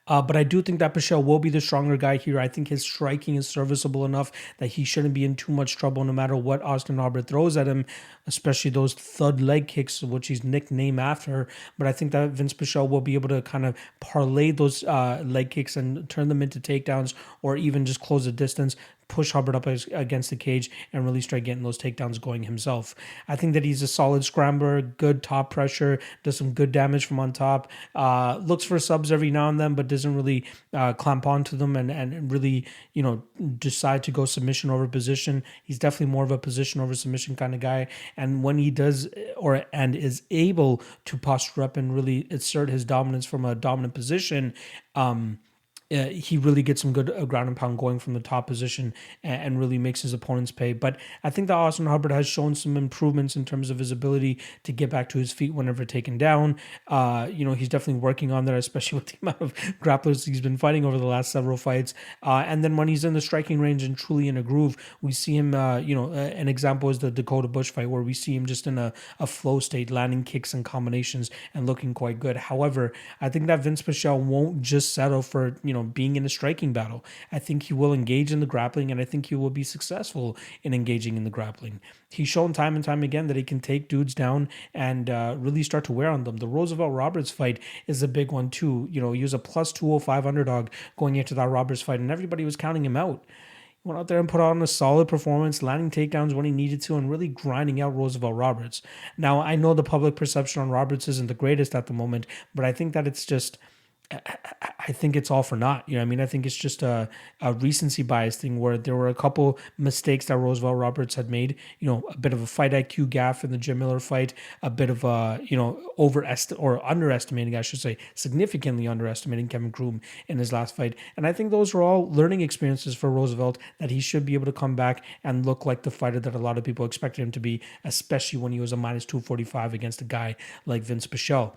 But I do think that Pichel will be the stronger guy here. I think his striking is serviceable enough that he shouldn't be in too much trouble no matter what Austin Hubbard throws at him, especially those thud leg kicks, which he's nicknamed after. But I think that Vince Pichel will be able to kind of parlay those leg kicks and turn them into takedowns or even just close the distance, push Hubbard up against the cage and really start getting those takedowns going himself. I think that he's a solid scrambler, good top pressure, does some good damage from on top, looks for subs every now and then, but doesn't really clamp onto them and really, decide to go submission over position. He's definitely more of a position over submission kind of guy. And when he does and is able to posture up and really assert his dominance from a dominant position, he really gets some good ground and pound going from the top position and really makes his opponents pay. But I think that Austin Hubbard has shown some improvements in terms of his ability to get back to his feet whenever taken down. He's definitely working on that, especially with the amount of grapplers he's been fighting over the last several fights. And then when he's in the striking range and truly in a groove, we see him, an example is the Dakota Bush fight where we see him just in a flow state, landing kicks and combinations and looking quite good. However, I think that Vince Pichel won't just settle for, being in a striking battle. I think he will engage in the grappling, and I think he will be successful in engaging in the grappling. He's shown time and time again that he can take dudes down and really start to wear on them. The Roosevelt Roberts fight is a big one too. He was a plus 205 underdog going into that Roberts fight, and everybody was counting him out. He went out there and put on a solid performance, landing takedowns when he needed to, and really grinding out Roosevelt Roberts. Now, I know the public perception on Roberts isn't the greatest at the moment, but I think that it's just... I think it's all for naught. I think it's just a recency bias thing where there were a couple mistakes that Roosevelt Roberts had made. A bit of a fight IQ gaffe in the Jim Miller fight, a bit of a, underestimating, I should say, significantly underestimating Kevin Kroom in his last fight. And I think those are all learning experiences for Roosevelt that he should be able to come back and look like the fighter that a lot of people expected him to be, especially when he was a minus 245 against a guy like Vince Pichel.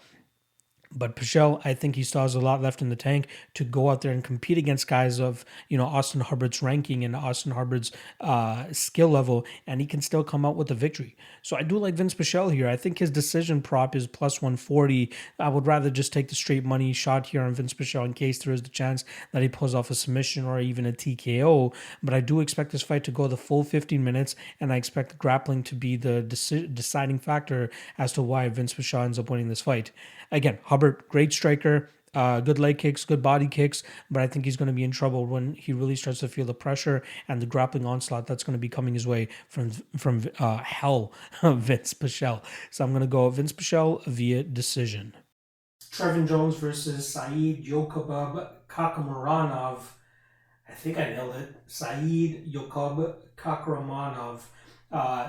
But Pichel, I think he still has a lot left in the tank to go out there and compete against guys of, Austin Hubbard's ranking and Austin Hubbard's skill level, and he can still come out with a victory. So I do like Vince Pichel here. I think his decision prop is plus 140. I would rather just take the straight money shot here on Vince Pichel in case there is the chance that he pulls off a submission or even a TKO. But I do expect this fight to go the full 15 minutes, and I expect the grappling to be the deciding factor as to why Vince Pichel ends up winning this fight. Again, Hubbard, great striker, good leg kicks, good body kicks, but I think he's going to be in trouble when he really starts to feel the pressure and the grappling onslaught that's going to be coming his way from Vince Pichel. So I'm going to go Vince Pichel via decision. Trevin Jones versus Said Yokubab Kakhramonov. I think I nailed it. Said Yokub Kakhramonov.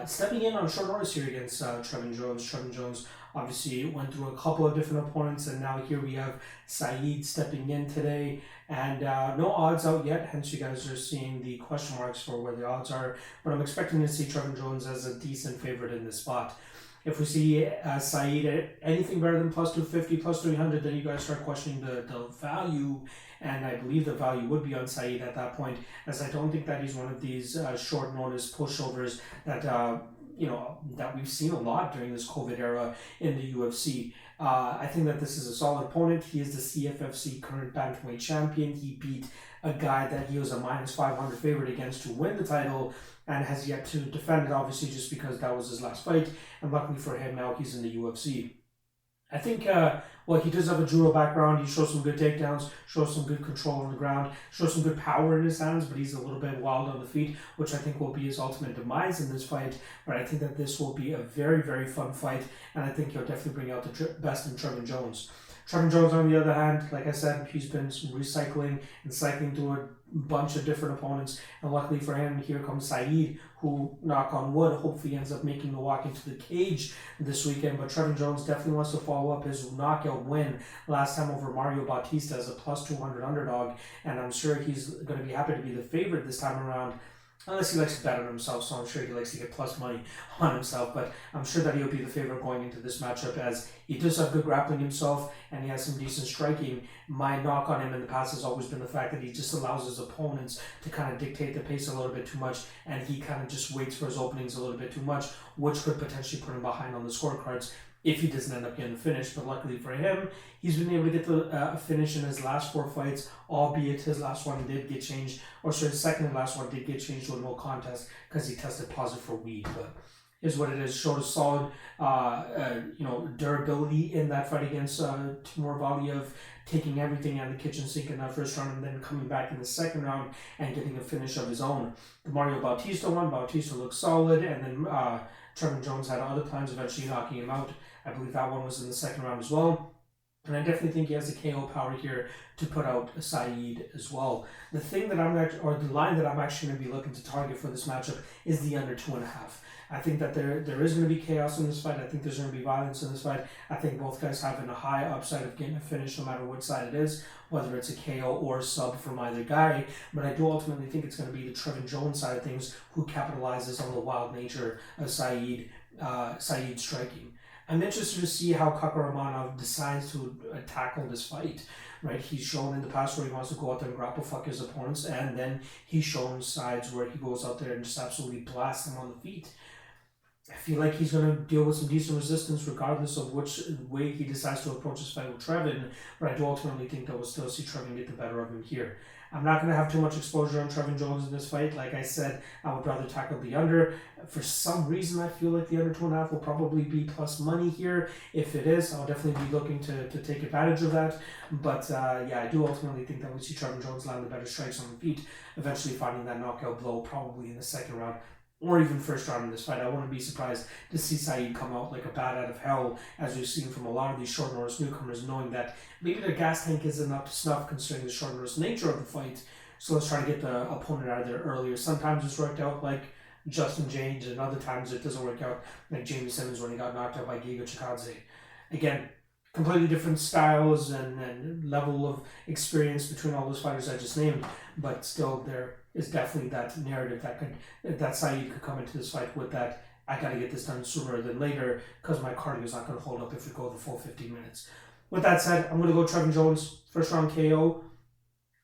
Stepping in on short notice here against Trevin Jones. Trevin Jones Obviously, went through a couple of different opponents, and now here we have Saeed stepping in today. And no odds out yet, hence you guys are seeing the question marks for where the odds are. But I'm expecting to see Trevin Jones as a decent favorite in this spot. If we see Saeed at anything better than plus 250, plus 300, then you guys start questioning the value. And I believe the value would be on Saeed at that point, as I don't think that he's one of these short notice pushovers that that we've seen a lot during this COVID era in the UFC. I think that this is a solid opponent. He is the CFFC current bantamweight champion. He beat a guy that he was a minus 500 favorite against to win the title, and has yet to defend it, obviously, just because that was his last fight. And luckily for him, now he's in the UFC. I think, he does have a judo background. He shows some good takedowns, shows some good control on the ground, shows some good power in his hands, but he's a little bit wild on the feet, which I think will be his ultimate demise in this fight. But I think that this will be a very, very fun fight, and I think he'll definitely bring out the best in Trevin Jones. Trevin Jones, on the other hand, like I said, he's been recycling and cycling through a bunch of different opponents, and luckily for him, here comes Saeed, who, knock on wood, hopefully ends up making the walk into the cage this weekend. But Trevin Jones definitely wants to follow up his knockout win last time over Mario Bautista as a plus 200 underdog, and I'm sure he's going to be happy to be the favorite this time around. Unless he likes to bet on himself, so I'm sure he likes to get plus money on himself. But I'm sure that he'll be the favorite going into this matchup, as he does have good grappling himself and he has some decent striking. My knock on him in the past has always been the fact that he just allows his opponents to kind of dictate the pace a little bit too much, and he kind of just waits for his openings a little bit too much, which could potentially put him behind on the scorecards if he doesn't end up getting the finish. But luckily for him, he's been able to get the finish in his last 4 fights, albeit his last one did get changed, his second and last one did get changed to a no contest because he tested positive for weed. But is what it is. Showed a solid, durability in that fight against Timur Valiev, taking everything out of the kitchen sink in that first round, and then coming back in the second round and getting a finish of his own. The Mario Bautista one, Bautista looked solid, and then Trevin Jones had other plans, eventually knocking him out. I believe that one was in the second round as well. And I definitely think he has the KO power here to put out Saeed as well. The thing that the line that I'm actually going to be looking to target for this matchup is the under 2.5. I think that there is going to be chaos in this fight. I think there's going to be violence in this fight. I think both guys have a high upside of getting a finish no matter which side it is, whether it's a KO or a sub from either guy. But I do ultimately think it's going to be the Trevin Jones side of things who capitalizes on the wild nature of Saeed striking. I'm interested to see how Kakhramonov decides to tackle this fight. Right, he's shown in the past where he wants to go out there and grapple fuck his opponents, and then he's shown sides where he goes out there and just absolutely blasts them on the feet. I feel like he's going to deal with some decent resistance regardless of which way he decides to approach this fight with Trevin, but I do ultimately think that we'll still see Trevin get the better of him here. I'm not going to have too much exposure on Trevin Jones in this fight. Like I said, I would rather tackle the under. For some reason, I feel like the under 2.5 will probably be plus money here. If it is, I'll definitely be looking to take advantage of that. But I do ultimately think that we see Trevin Jones land the better strikes on the feet, eventually finding that knockout blow probably in the second round, or even first round in this fight. I wouldn't be surprised to see Saeed come out like a bat out of hell, as we've seen from a lot of these short notice newcomers, knowing that maybe their gas tank isn't up to snuff considering the short notice nature of the fight. So let's try to get the opponent out of there earlier. Sometimes it's worked out like Justin James, and other times it doesn't work out like Jamie Simmons when he got knocked out by Giga Chikadze. Again, completely different styles and level of experience between all those fighters I just named, but still there is definitely that narrative that Saeed could come into this fight with that I got to get this done sooner than later because my cardio is not going to hold up if we go the full 15 minutes. With that said, I'm going to go Trevin Jones, first round KO,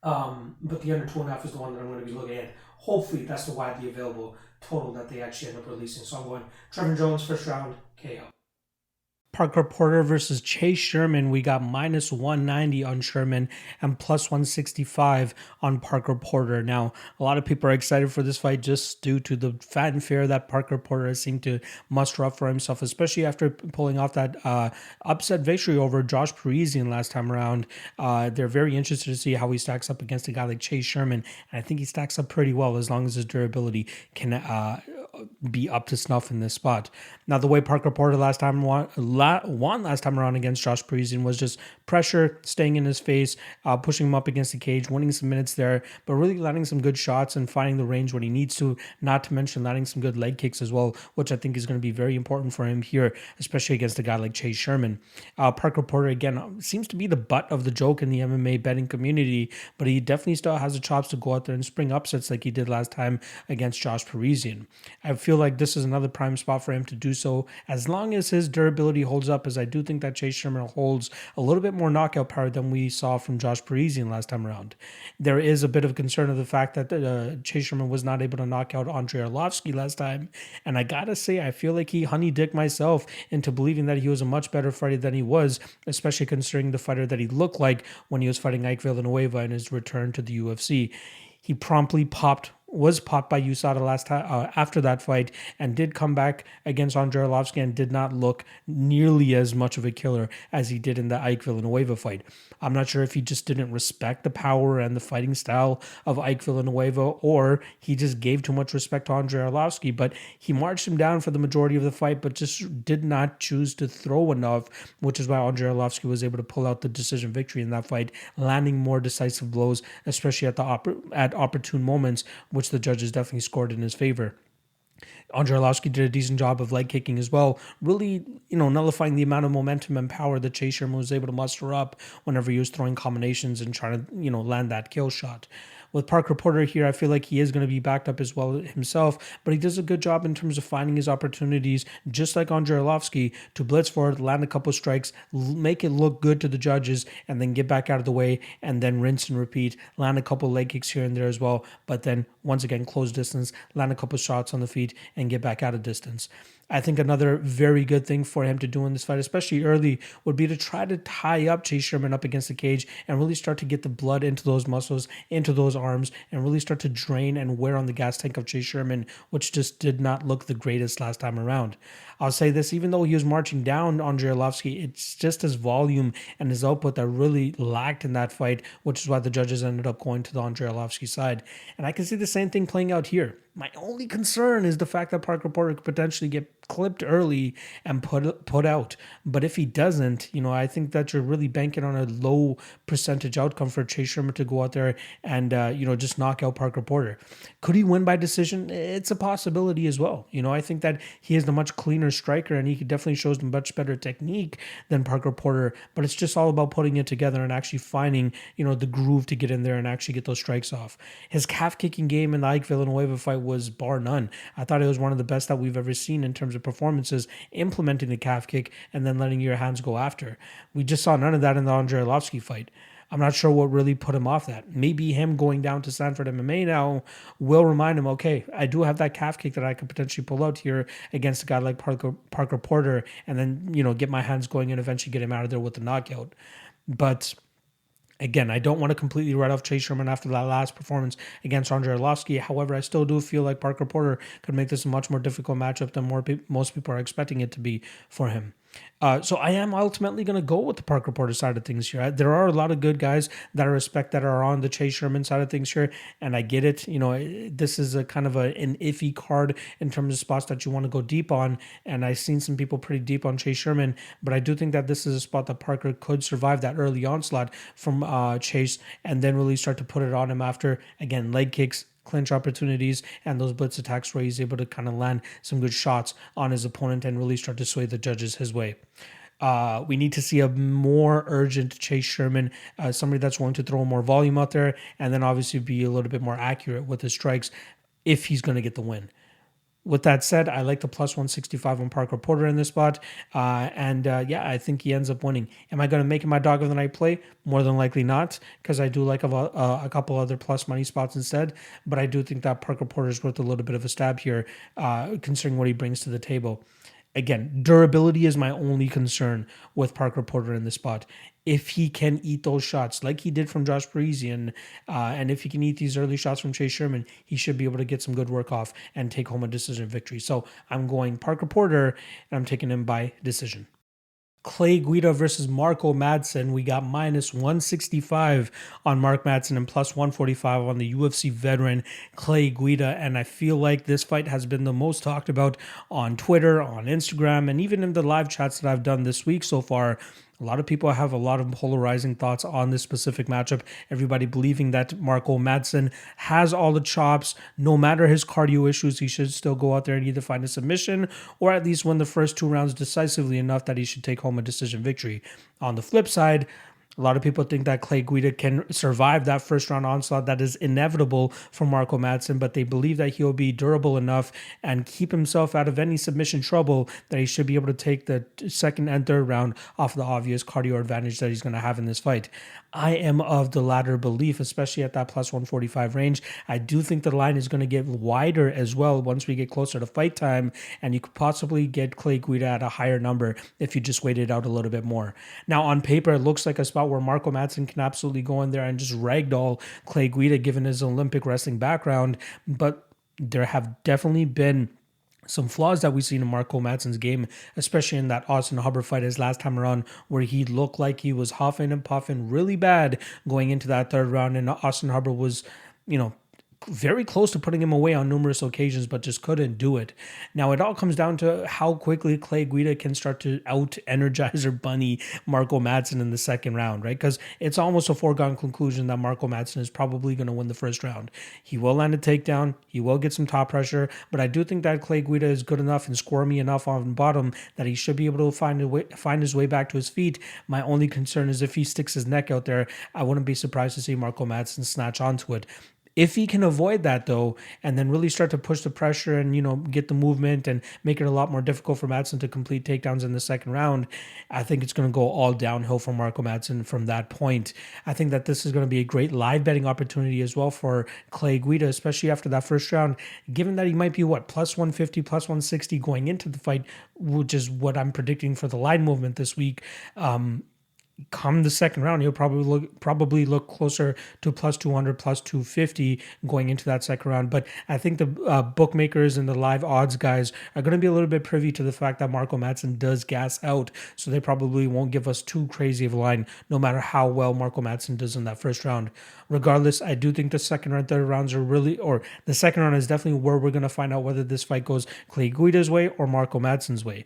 but the under 2.5 is the one that I'm going to be looking at. Hopefully that's the widely available total that they actually end up releasing. So I'm going Trevin Jones, first round KO. Parker Porter versus Chase Sherman. We got minus 190 on Sherman and plus 165 on Parker Porter. Now, a lot of people are excited for this fight just due to the fanfare that Parker Porter has seemed to muster up for himself, especially after pulling off that upset victory over Josh Parisian last time around. They're very interested to see how he stacks up against a guy like Chase Sherman, and I think he stacks up pretty well as long as his durability can be up to snuff in this spot. Now, the way Parker Porter won last time around against Josh Parisian was just pressure, staying in his face, pushing him up against the cage, winning some minutes there, but really landing some good shots and finding the range when he needs to, not to mention landing some good leg kicks as well, which I think is going to be very important for him here, especially against a guy like Chase Sherman. Parker Porter, again, seems to be the butt of the joke in the MMA betting community, but he definitely still has the chops to go out there and spring upsets like he did last time against Josh Parisian. I feel like this is another prime spot for him to do so, as long as his durability holds up, as I do think that Chase Sherman holds a little bit more knockout power than we saw from Josh Parisian last time around. There is a bit of concern of the fact that Chase Sherman was not able to knock out Andrei Arlovski last time, and I gotta say, I feel like he honey-dicked myself into believing that he was a much better fighter than he was, especially considering the fighter that he looked like when he was fighting Ike Villanueva in his return to the UFC. He promptly was popped by USADA last time after that fight, and did come back against Andrei Arlovski and did not look nearly as much of a killer as he did in the Ike Villanueva fight. I'm not sure if he just didn't respect the power and the fighting style of Ike Villanueva, or he just gave too much respect to Andrei Arlovski, but he marched him down for the majority of the fight, but just did not choose to throw enough, which is why Andrei Arlovski was able to pull out the decision victory in that fight, landing more decisive blows, especially at opportune moments, which the judges definitely scored in his favor. Andrei Arlovski did a decent job of leg kicking as well, really, nullifying the amount of momentum and power that Chase Sherman was able to muster up whenever he was throwing combinations and trying to, land that kill shot. With Parker Porter here, I feel like he is going to be backed up as well himself, but he does a good job in terms of finding his opportunities, just like Andrei Arlovski, to blitz forward, land a couple strikes, make it look good to the judges, and then get back out of the way, and then rinse and repeat, land a couple leg kicks here and there as well, but then once again close distance, land a couple shots on the feet, and get back out of distance. I think another very good thing for him to do in this fight, especially early, would be to try to tie up Chase Sherman up against the cage and really start to get the blood into those muscles, into those arms, and really start to drain and wear on the gas tank of Chase Sherman, which just did not look the greatest last time around. I'll say this, even though he was marching down Andrei Arlovski, it's just his volume and his output that really lacked in that fight, which is why the judges ended up going to the Andrei Arlovski side. And I can see the same thing playing out here. My only concern is the fact that Parker Porter could potentially get clipped early and put out. But if he doesn't, I think that you're really banking on a low percentage outcome for Chase Sherman to go out there and, just knock out Parker Porter. Could he win by decision? It's a possibility as well. I think that he is the much cleaner striker, and he definitely shows much better technique than Parker Porter, but it's just all about putting it together and actually finding, the groove to get in there and actually get those strikes off. His calf kicking game in the Ike Villanueva fight was bar none. I thought it was one of the best that we've ever seen in terms of performances, implementing the calf kick and then letting your hands go after. We just saw none of that in the Andrei Arlovski fight. I'm not sure what really put him off that. Maybe him going down to Sanford MMA now will remind him, okay, I do have that calf kick that I could potentially pull out here against a guy like Parker Porter, and then, get my hands going and eventually get him out of there with the knockout. But again, I don't want to completely write off Chase Sherman after that last performance against Andrei Arlovski. However, I still do feel like Parker Porter could make this a much more difficult matchup than most people are expecting it to be for him. So I am ultimately going to go with the Parker Porter side of things here. There are a lot of good guys that I respect that are on the Chase Sherman side of things here, and I get it. This is a kind of an iffy card in terms of spots that you want to go deep on, and I've seen some people pretty deep on Chase Sherman, but I do think that this is a spot that Parker could survive that early onslaught from Chase and then really start to put it on him after, again, leg kicks, clinch opportunities, and those blitz attacks where he's able to kind of land some good shots on his opponent and really start to sway the judges his way. We need to see a more urgent Chase Sherman, somebody that's willing to throw more volume out there, and then obviously be a little bit more accurate with his strikes if he's going to get the win. With that said, I like the plus 165 on Parker Porter in this spot. I think he ends up winning. Am I going to make it my dog of the night play? More than likely not, because I do like a couple other plus money spots instead. But I do think that Parker Porter is worth a little bit of a stab here, considering what he brings to the table. Again, durability is my only concern with Parker Porter in this spot. If he can eat those shots like he did from Josh Parisian, and if he can eat these early shots from Chase Sherman, he should be able to get some good work off and take home a decision victory. So I'm going Parker Porter, and I'm taking him by decision. Clay Guida versus Marco Madsen. We got minus 165 on Mark Madsen and plus 145 on the UFC veteran Clay Guida. And I feel like this fight has been the most talked about on Twitter, on Instagram, and even in the live chats that I've done this week so far. A lot of people have a lot of polarizing thoughts on this specific matchup. Everybody believing that Marco Madsen has all the chops. No matter his cardio issues, he should still go out there and either find a submission or at least win the first 2 rounds decisively enough that he should take home a decision victory. On the flip side, a lot of people think that Clay Guida can survive that first round onslaught that is inevitable for Marco Madsen, but they believe that he'll be durable enough and keep himself out of any submission trouble that he should be able to take the second and third round off the obvious cardio advantage that he's going to have in this fight. I am of the latter belief, especially at that plus 145 range. I do think the line is going to get wider as well once we get closer to fight time, and you could possibly get Clay Guida at a higher number if you just wait it out a little bit more. Now, on paper, it looks like a spot where Marco Madsen can absolutely go in there and just ragdoll Clay Guida given his Olympic wrestling background, but there have definitely been some flaws that we've seen in Marco Madsen's game, especially in that Austin Hubbard fight his last time around, where he looked like he was huffing and puffing really bad going into that third round, and Austin Hubbard was, very close to putting him away on numerous occasions, but just couldn't do it. Now, it all comes down to how quickly Clay Guida can start to out-energize or bunny Marco Madsen in the second round, right? Because it's almost a foregone conclusion that Marco Madsen is probably going to win the first round. He will land a takedown. He will get some top pressure, but I do think that Clay Guida is good enough and squirmy enough on bottom that he should be able to find his way back to his feet. My only concern is if he sticks his neck out there, I wouldn't be surprised to see Marco Madsen snatch onto it. If he can avoid that, though, and then really start to push the pressure and, get the movement and make it a lot more difficult for Madsen to complete takedowns in the second round, I think it's going to go all downhill for Marco Madsen from that point. I think that this is going to be a great live betting opportunity as well for Clay Guida, especially after that first round, given that he might be, plus 150, plus 160 going into the fight, which is what I'm predicting for the line movement this week. Come the second round, he'll probably look closer to plus 200, plus 250 going into that second round. But I think the bookmakers and the live odds guys are going to be a little bit privy to the fact that Marco Madsen does gas out, so they probably won't give us too crazy of a line, no matter how well Marco Madsen does in that first round. Regardless, I do think the second and third rounds the second round is definitely where we're going to find out whether this fight goes Clay Guida's way or Marco Madsen's way.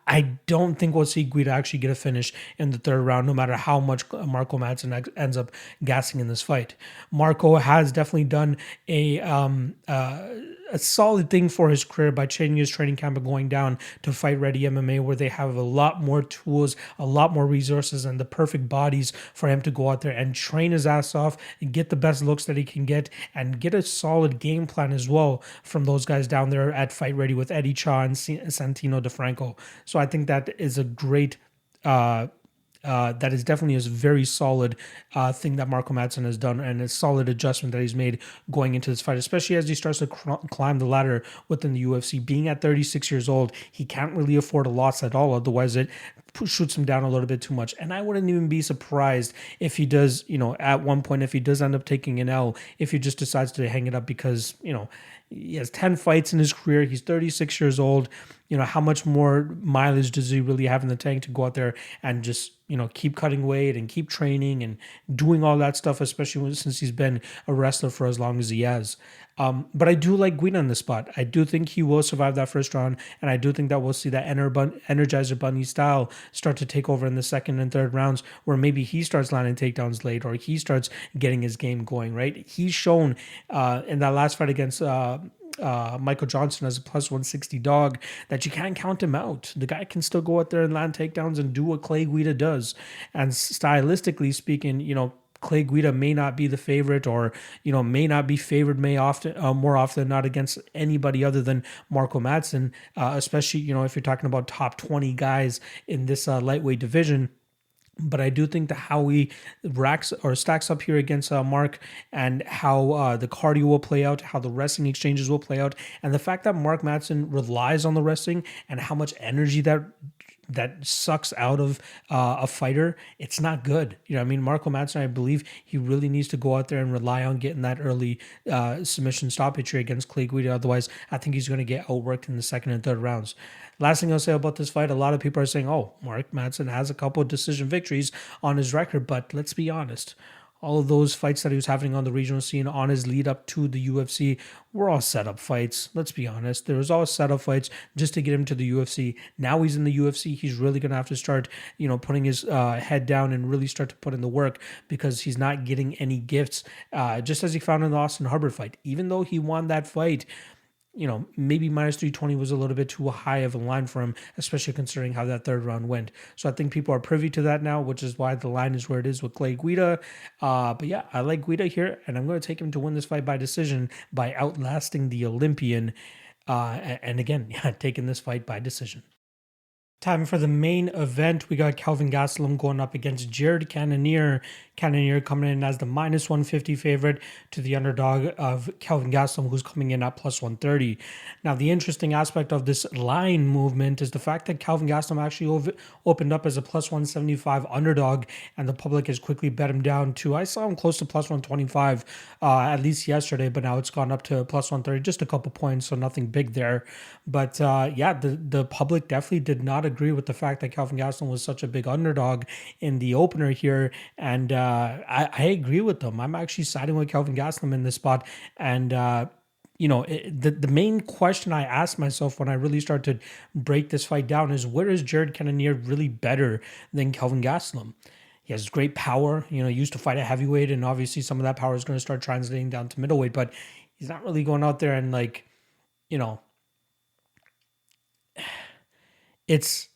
I don't think we'll see Guida actually get a finish in the third round, no matter how much Marco Madsen ends up gassing in this fight. Marco has definitely done a solid thing for his career by changing his training camp and going down to Fight Ready MMA, where they have a lot more tools, a lot more resources, and the perfect bodies for him to go out there and train his ass off and get the best looks that he can get and get a solid game plan as well from those guys down there at Fight Ready with Eddie Cha and Santino DeFranco. So I think that is a great that is definitely a very solid thing that Marco Madsen has done, and a solid adjustment that he's made going into this fight, especially as he starts to climb the ladder within the UFC. Being at 36 years old, he can't really afford a loss at all, otherwise it shoots him down a little bit too much. And I wouldn't even be surprised if he does, at one point, if he does end up taking an L, if he just decides to hang it up because, he has 10 fights in his career. He's 36 years old. How much more mileage does he really have in the tank to go out there and just, keep cutting weight and keep training and doing all that stuff, especially since he's been a wrestler for as long as he has. But I do like Guida on the spot. I do think he will survive that first round, and I do think that we'll see that Energizer Bunny style start to take over in the second and third rounds, where maybe he starts landing takedowns late or he starts getting his game going, right? He's shown in that last fight against Michael Johnson as a plus 160 dog that you can't count him out. The guy can still go out there and land takedowns and do what Clay Guida does. And stylistically speaking, Clay Guida may not be the favorite, or may not be favored more often than not against anybody other than Marco Madsen, especially if you're talking about top 20 guys in this lightweight division. But I do think that how he stacks up here against Mark, and how the cardio will play out, how the wrestling exchanges will play out, and the fact that Mark Madsen relies on the wrestling and how much energy that that sucks out of a fighter, it's not good. You know, I mean, Marco Madsen, I believe he really needs to go out there and rely on getting that early submission stoppage here against Clay Guida. Otherwise, I think he's going to get outworked in the second and third rounds. Last thing I'll say about this fight, a lot of people are saying, oh, Mark Madsen has a couple of decision victories on his record, but let's be honest. All of those fights that he was having on the regional scene on his lead up to the UFC were all setup fights. Let's be honest. There was all setup fights just to get him to the UFC. Now he's in the UFC. He's really going to have to start, putting his head down and really start to put in the work because he's not getting any gifts, just as he found in the Austin Hubbard fight. Even though he won that fight, maybe minus 320 was a little bit too high of a line for him, especially considering how that third round went. So I think people are privy to that now, which is why the line is where it is with Clay Guida. But yeah, I like Guida here, and I'm going to take him to win this fight by decision by outlasting the Olympian. And again, taking this fight by decision. Time for the main event. We got Kelvin Gastelum going up against Jared Cannonier. Cannonier coming in as the minus 150 favorite to the underdog of Kelvin Gastelum, who's coming in at plus 130. Now, the interesting aspect of this line movement is the fact that Kelvin Gastelum actually opened up as a plus 175 underdog, and the public has quickly bet him down to, I saw him close to plus 125 at least yesterday, but now it's gone up to plus 130, just a couple points, so nothing big there. But the public definitely did not agree with the fact that Kelvin Gastelum was such a big underdog in the opener here, and I agree with them. I'm actually siding with Kelvin Gastelum in this spot, and the main question I asked myself when I really started to break this fight down is, where is Jared Cannonier really better than Kelvin Gastelum? He has great power. He used to fight at heavyweight, and obviously some of that power is going to start translating down to middleweight, but he's not really going out there and it's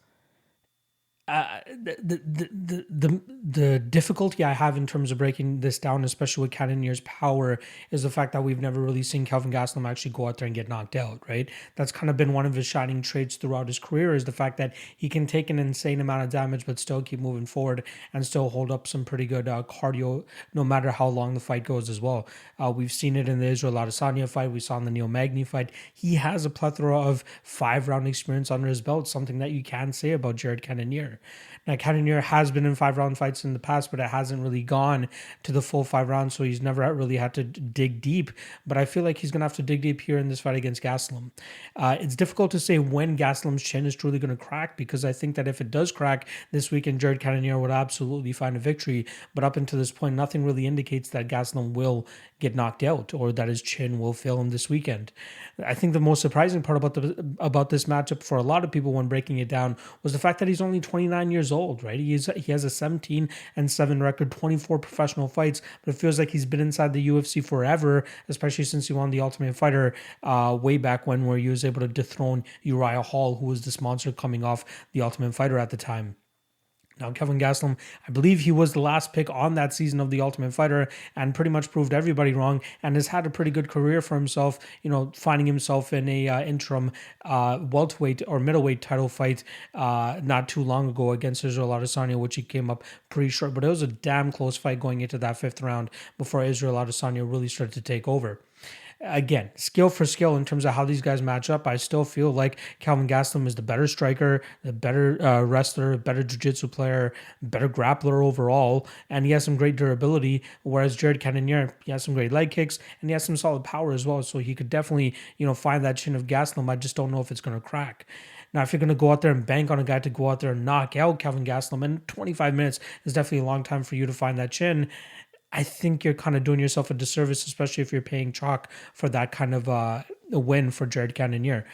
the difficulty I have in terms of breaking this down, especially with Cannonier's power, is the fact that we've never really seen Kelvin Gastelum actually go out there and get knocked out, right? That's kind of been one of his shining traits throughout his career, is the fact that he can take an insane amount of damage but still keep moving forward and still hold up some pretty good cardio no matter how long the fight goes as well. We've seen it in the Israel Adesanya fight. We saw in the Neil Magny fight. He has a plethora of 5-round experience under his belt, something that you can say about Jared Cannonier. Now, Cannonier has been in 5-round fights in the past, but it hasn't really gone to the full 5 rounds, so he's never really had to dig deep. But I feel like he's going to have to dig deep here in this fight against Gastelum. It's difficult to say when Gastelum's chin is truly going to crack, because I think that if it does crack this weekend, Jared Cannonier would absolutely find a victory. But up until this point, nothing really indicates that Gastelum will get knocked out or that his chin will fail him this weekend. I think the most surprising part about this matchup for a lot of people when breaking it down was the fact that he's only 29 years old, right? He has a 17-7 record, 24 professional fights, but it feels like he's been inside the UFC forever, especially since he won the Ultimate Fighter way back when, where he was able to dethrone Uriah Hall, who was this monster coming off the Ultimate Fighter at the time. Now, Kelvin Gastelum, I believe he was the last pick on that season of The Ultimate Fighter and pretty much proved everybody wrong, and has had a pretty good career for himself, finding himself in a interim welterweight or middleweight title fight not too long ago against Israel Adesanya, which he came up pretty short, but it was a damn close fight going into that 5th round before Israel Adesanya really started to take over. Again, skill for skill in terms of how these guys match up, I still feel like Kelvin Gastelum is the better striker, the better wrestler, better jiu-jitsu player, better grappler overall, and he has some great durability, whereas Jared Cannonier, he has some great leg kicks, and he has some solid power as well, so he could definitely, find that chin of Gastelum. I just don't know if it's going to crack. Now, if you're going to go out there and bank on a guy to go out there and knock out Kelvin Gastelum, and 25 minutes is definitely a long time for you to find that chin, I think you're kind of doing yourself a disservice, especially if you're paying chalk for that kind of a win for Jared Cannonier.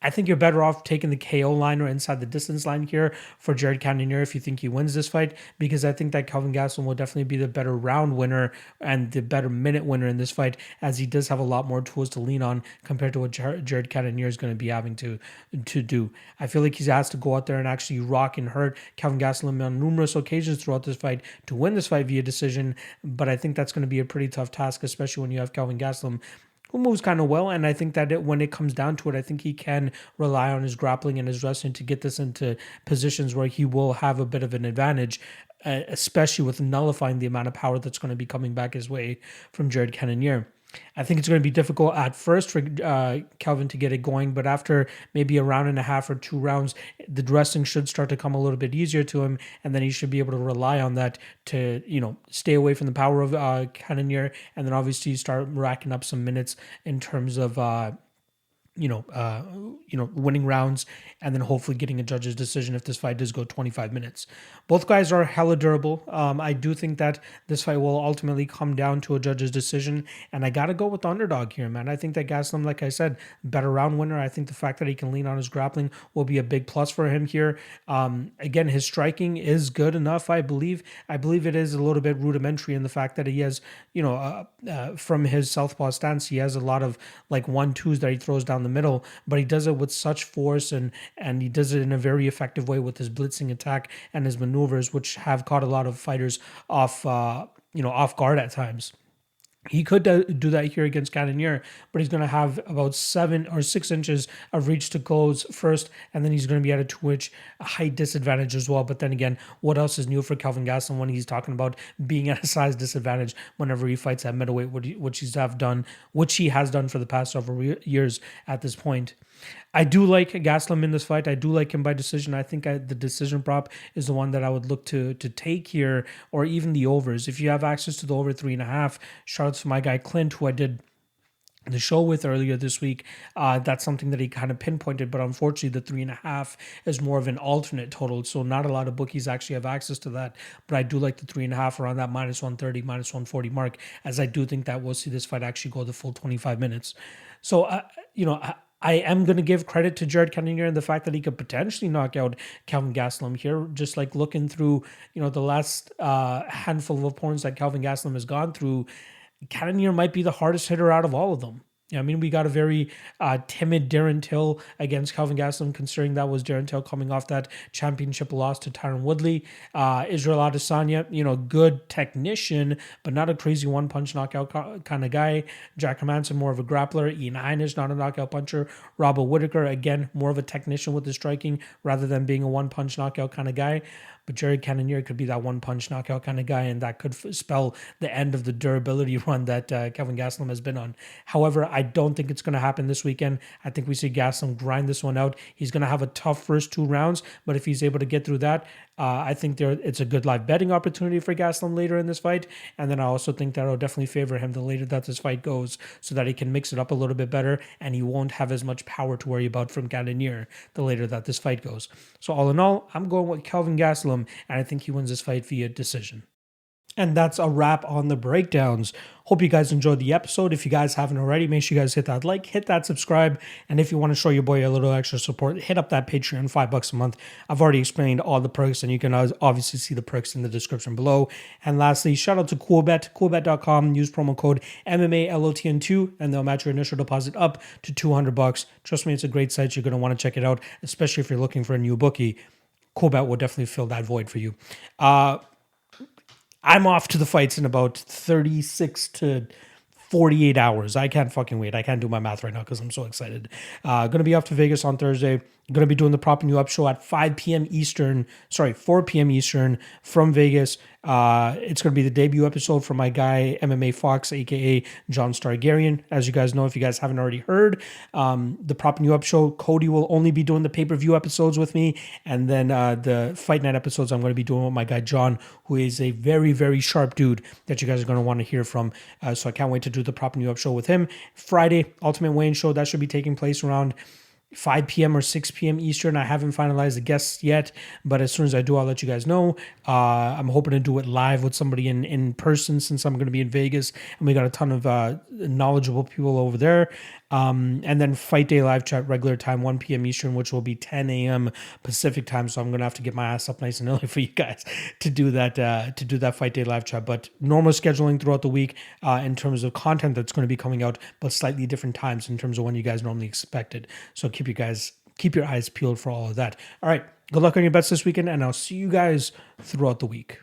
I think you're better off taking the KO line or inside the distance line here for Jared Cannonier if you think he wins this fight, because I think that Kelvin Gastelum will definitely be the better round winner and the better minute winner in this fight, as he does have a lot more tools to lean on compared to what Jared Cannonier is going to be having to do. I feel like he's asked to go out there and actually rock and hurt Kelvin Gastelum on numerous occasions throughout this fight to win this fight via decision, but I think that's going to be a pretty tough task, especially when you have Kelvin Gastelum, who moves kind of well, and I think that when it comes down to it, I think he can rely on his grappling and his wrestling to get this into positions where he will have a bit of an advantage, especially with nullifying the amount of power that's going to be coming back his way from Jared Cannonier. I think it's going to be difficult at first for Kelvin to get it going, but after maybe a round and a half or 2 rounds, the dressing should start to come a little bit easier to him, and then he should be able to rely on that to, stay away from the power of Cannonier, and then obviously start racking up some minutes in terms of winning rounds, and then hopefully getting a judge's decision if this fight does go 25 minutes. Both guys are hella durable. I do think that this fight will ultimately come down to a judge's decision, and I got to go with the underdog here, man. I think that Gastelum, like I said, better round winner. I think the fact that he can lean on his grappling will be a big plus for him here. Again, his striking is good enough, I believe. I believe it is a little bit rudimentary in the fact that he has, from his southpaw stance, he has a lot of like 1-2s that he throws down the middle, but he does it with such force, and he does it in a very effective way with his blitzing attack and his maneuvers, which have caught a lot of fighters off guard at times. He could do that here against Cannonier, but he's going to have about 7 or 6 inches of reach to close first, and then he's going to be at a 2-inch height disadvantage as well. But then again, what else is new for Kelvin Gastelum when he's talking about being at a size disadvantage whenever he fights at middleweight, which he has done for the past several years at this point. I do like Gastelum in this fight. I do like him by decision. I think the decision prop is the one that I would look to take here, or even the overs. If you have access to the over 3.5, shout out to my guy Clint, who I did the show with earlier this week. That's something that he kind of pinpointed, but unfortunately the 3.5 is more of an alternate total, so not a lot of bookies actually have access to that. But I do like the 3.5 around that -130, -140 mark, as I do think that we'll see this fight actually go the full 25 minutes. So I am going to give credit to Jared Cannonier and the fact that he could potentially knock out Kelvin Gastelum here. Just like looking through, the last handful of opponents that Kelvin Gastelum has gone through, Cannonier might be the hardest hitter out of all of them. We got a very timid Darren Till against Kelvin Gastelum, considering that was Darren Till coming off that championship loss to Tyron Woodley. Israel Adesanya, good technician, but not a crazy one-punch knockout kind of guy. Jack Hermanson, more of a grappler. Ian Heinisch, not a knockout puncher. Robert Whittaker, again, more of a technician with the striking rather than being a one-punch knockout kind of guy. But Jared Cannonier could be that one-punch knockout kind of guy, and that could spell the end of the durability run that Kelvin Gastelum has been on. However, I don't think it's going to happen this weekend. I think we see Gastelum grind this one out. He's going to have a tough first 2 rounds, but if he's able to get through that, I think it's a good live betting opportunity for Gastelum later in this fight. And then I also think that it'll definitely favor him the later that this fight goes, so that he can mix it up a little bit better, and he won't have as much power to worry about from Cannonier the later that this fight goes. So all in all, I'm going with Kelvin Gastelum, and I think he wins this fight via decision. And that's a wrap on the breakdowns. Hope you guys enjoyed the episode. If you guys haven't already, make sure you guys hit that like, hit that subscribe. And if you want to show your boy a little extra support, hit up that Patreon, $5 a month. I've already explained all the perks, and you can obviously see the perks in the description below. And lastly, shout out to Coolbet, coolbet.com. Use promo code MMALOTN2, and they'll match your initial deposit up to $200. Trust me, it's a great site. You're going to want to check it out, especially if you're looking for a new bookie. Coolbet will definitely fill that void for you. I'm off to the fights in about 36 to 48 hours. I can't fucking wait. I can't do my math right now because I'm so excited. Going to be off to Vegas on Thursday. Going to be doing the Prop You Up show at 4 p.m. Eastern from Vegas. It's going to be the debut episode for my guy, MMA Fox, aka John Stargarian. As you guys know, if you guys haven't already heard, the Prop You Up show, Cody will only be doing the pay-per-view episodes with me. And then the Fight Night episodes I'm going to be doing with my guy, John, who is a very, very sharp dude that you guys are going to want to hear from. So I can't wait to do the Prop You Up show with him. Friday, Ultimate Weigh-In show, that should be taking place around 5 p.m. or 6 p.m. Eastern. I haven't finalized the guests yet, but as soon as I do, I'll let you guys know. I'm hoping to do it live with somebody in person, since I'm going to be in Vegas, and we got a ton of knowledgeable people over there. And then Fight Day live chat, regular time, 1 p.m. Eastern, which will be 10 a.m. Pacific time. So I'm going to have to get my ass up nice and early for you guys to do that Fight Day live chat. But normal scheduling throughout the week in terms of content that's going to be coming out, but slightly different times in terms of when you guys normally expect it. So keep your eyes peeled for all of that. All right. Good luck on your bets this weekend, and I'll see you guys throughout the week.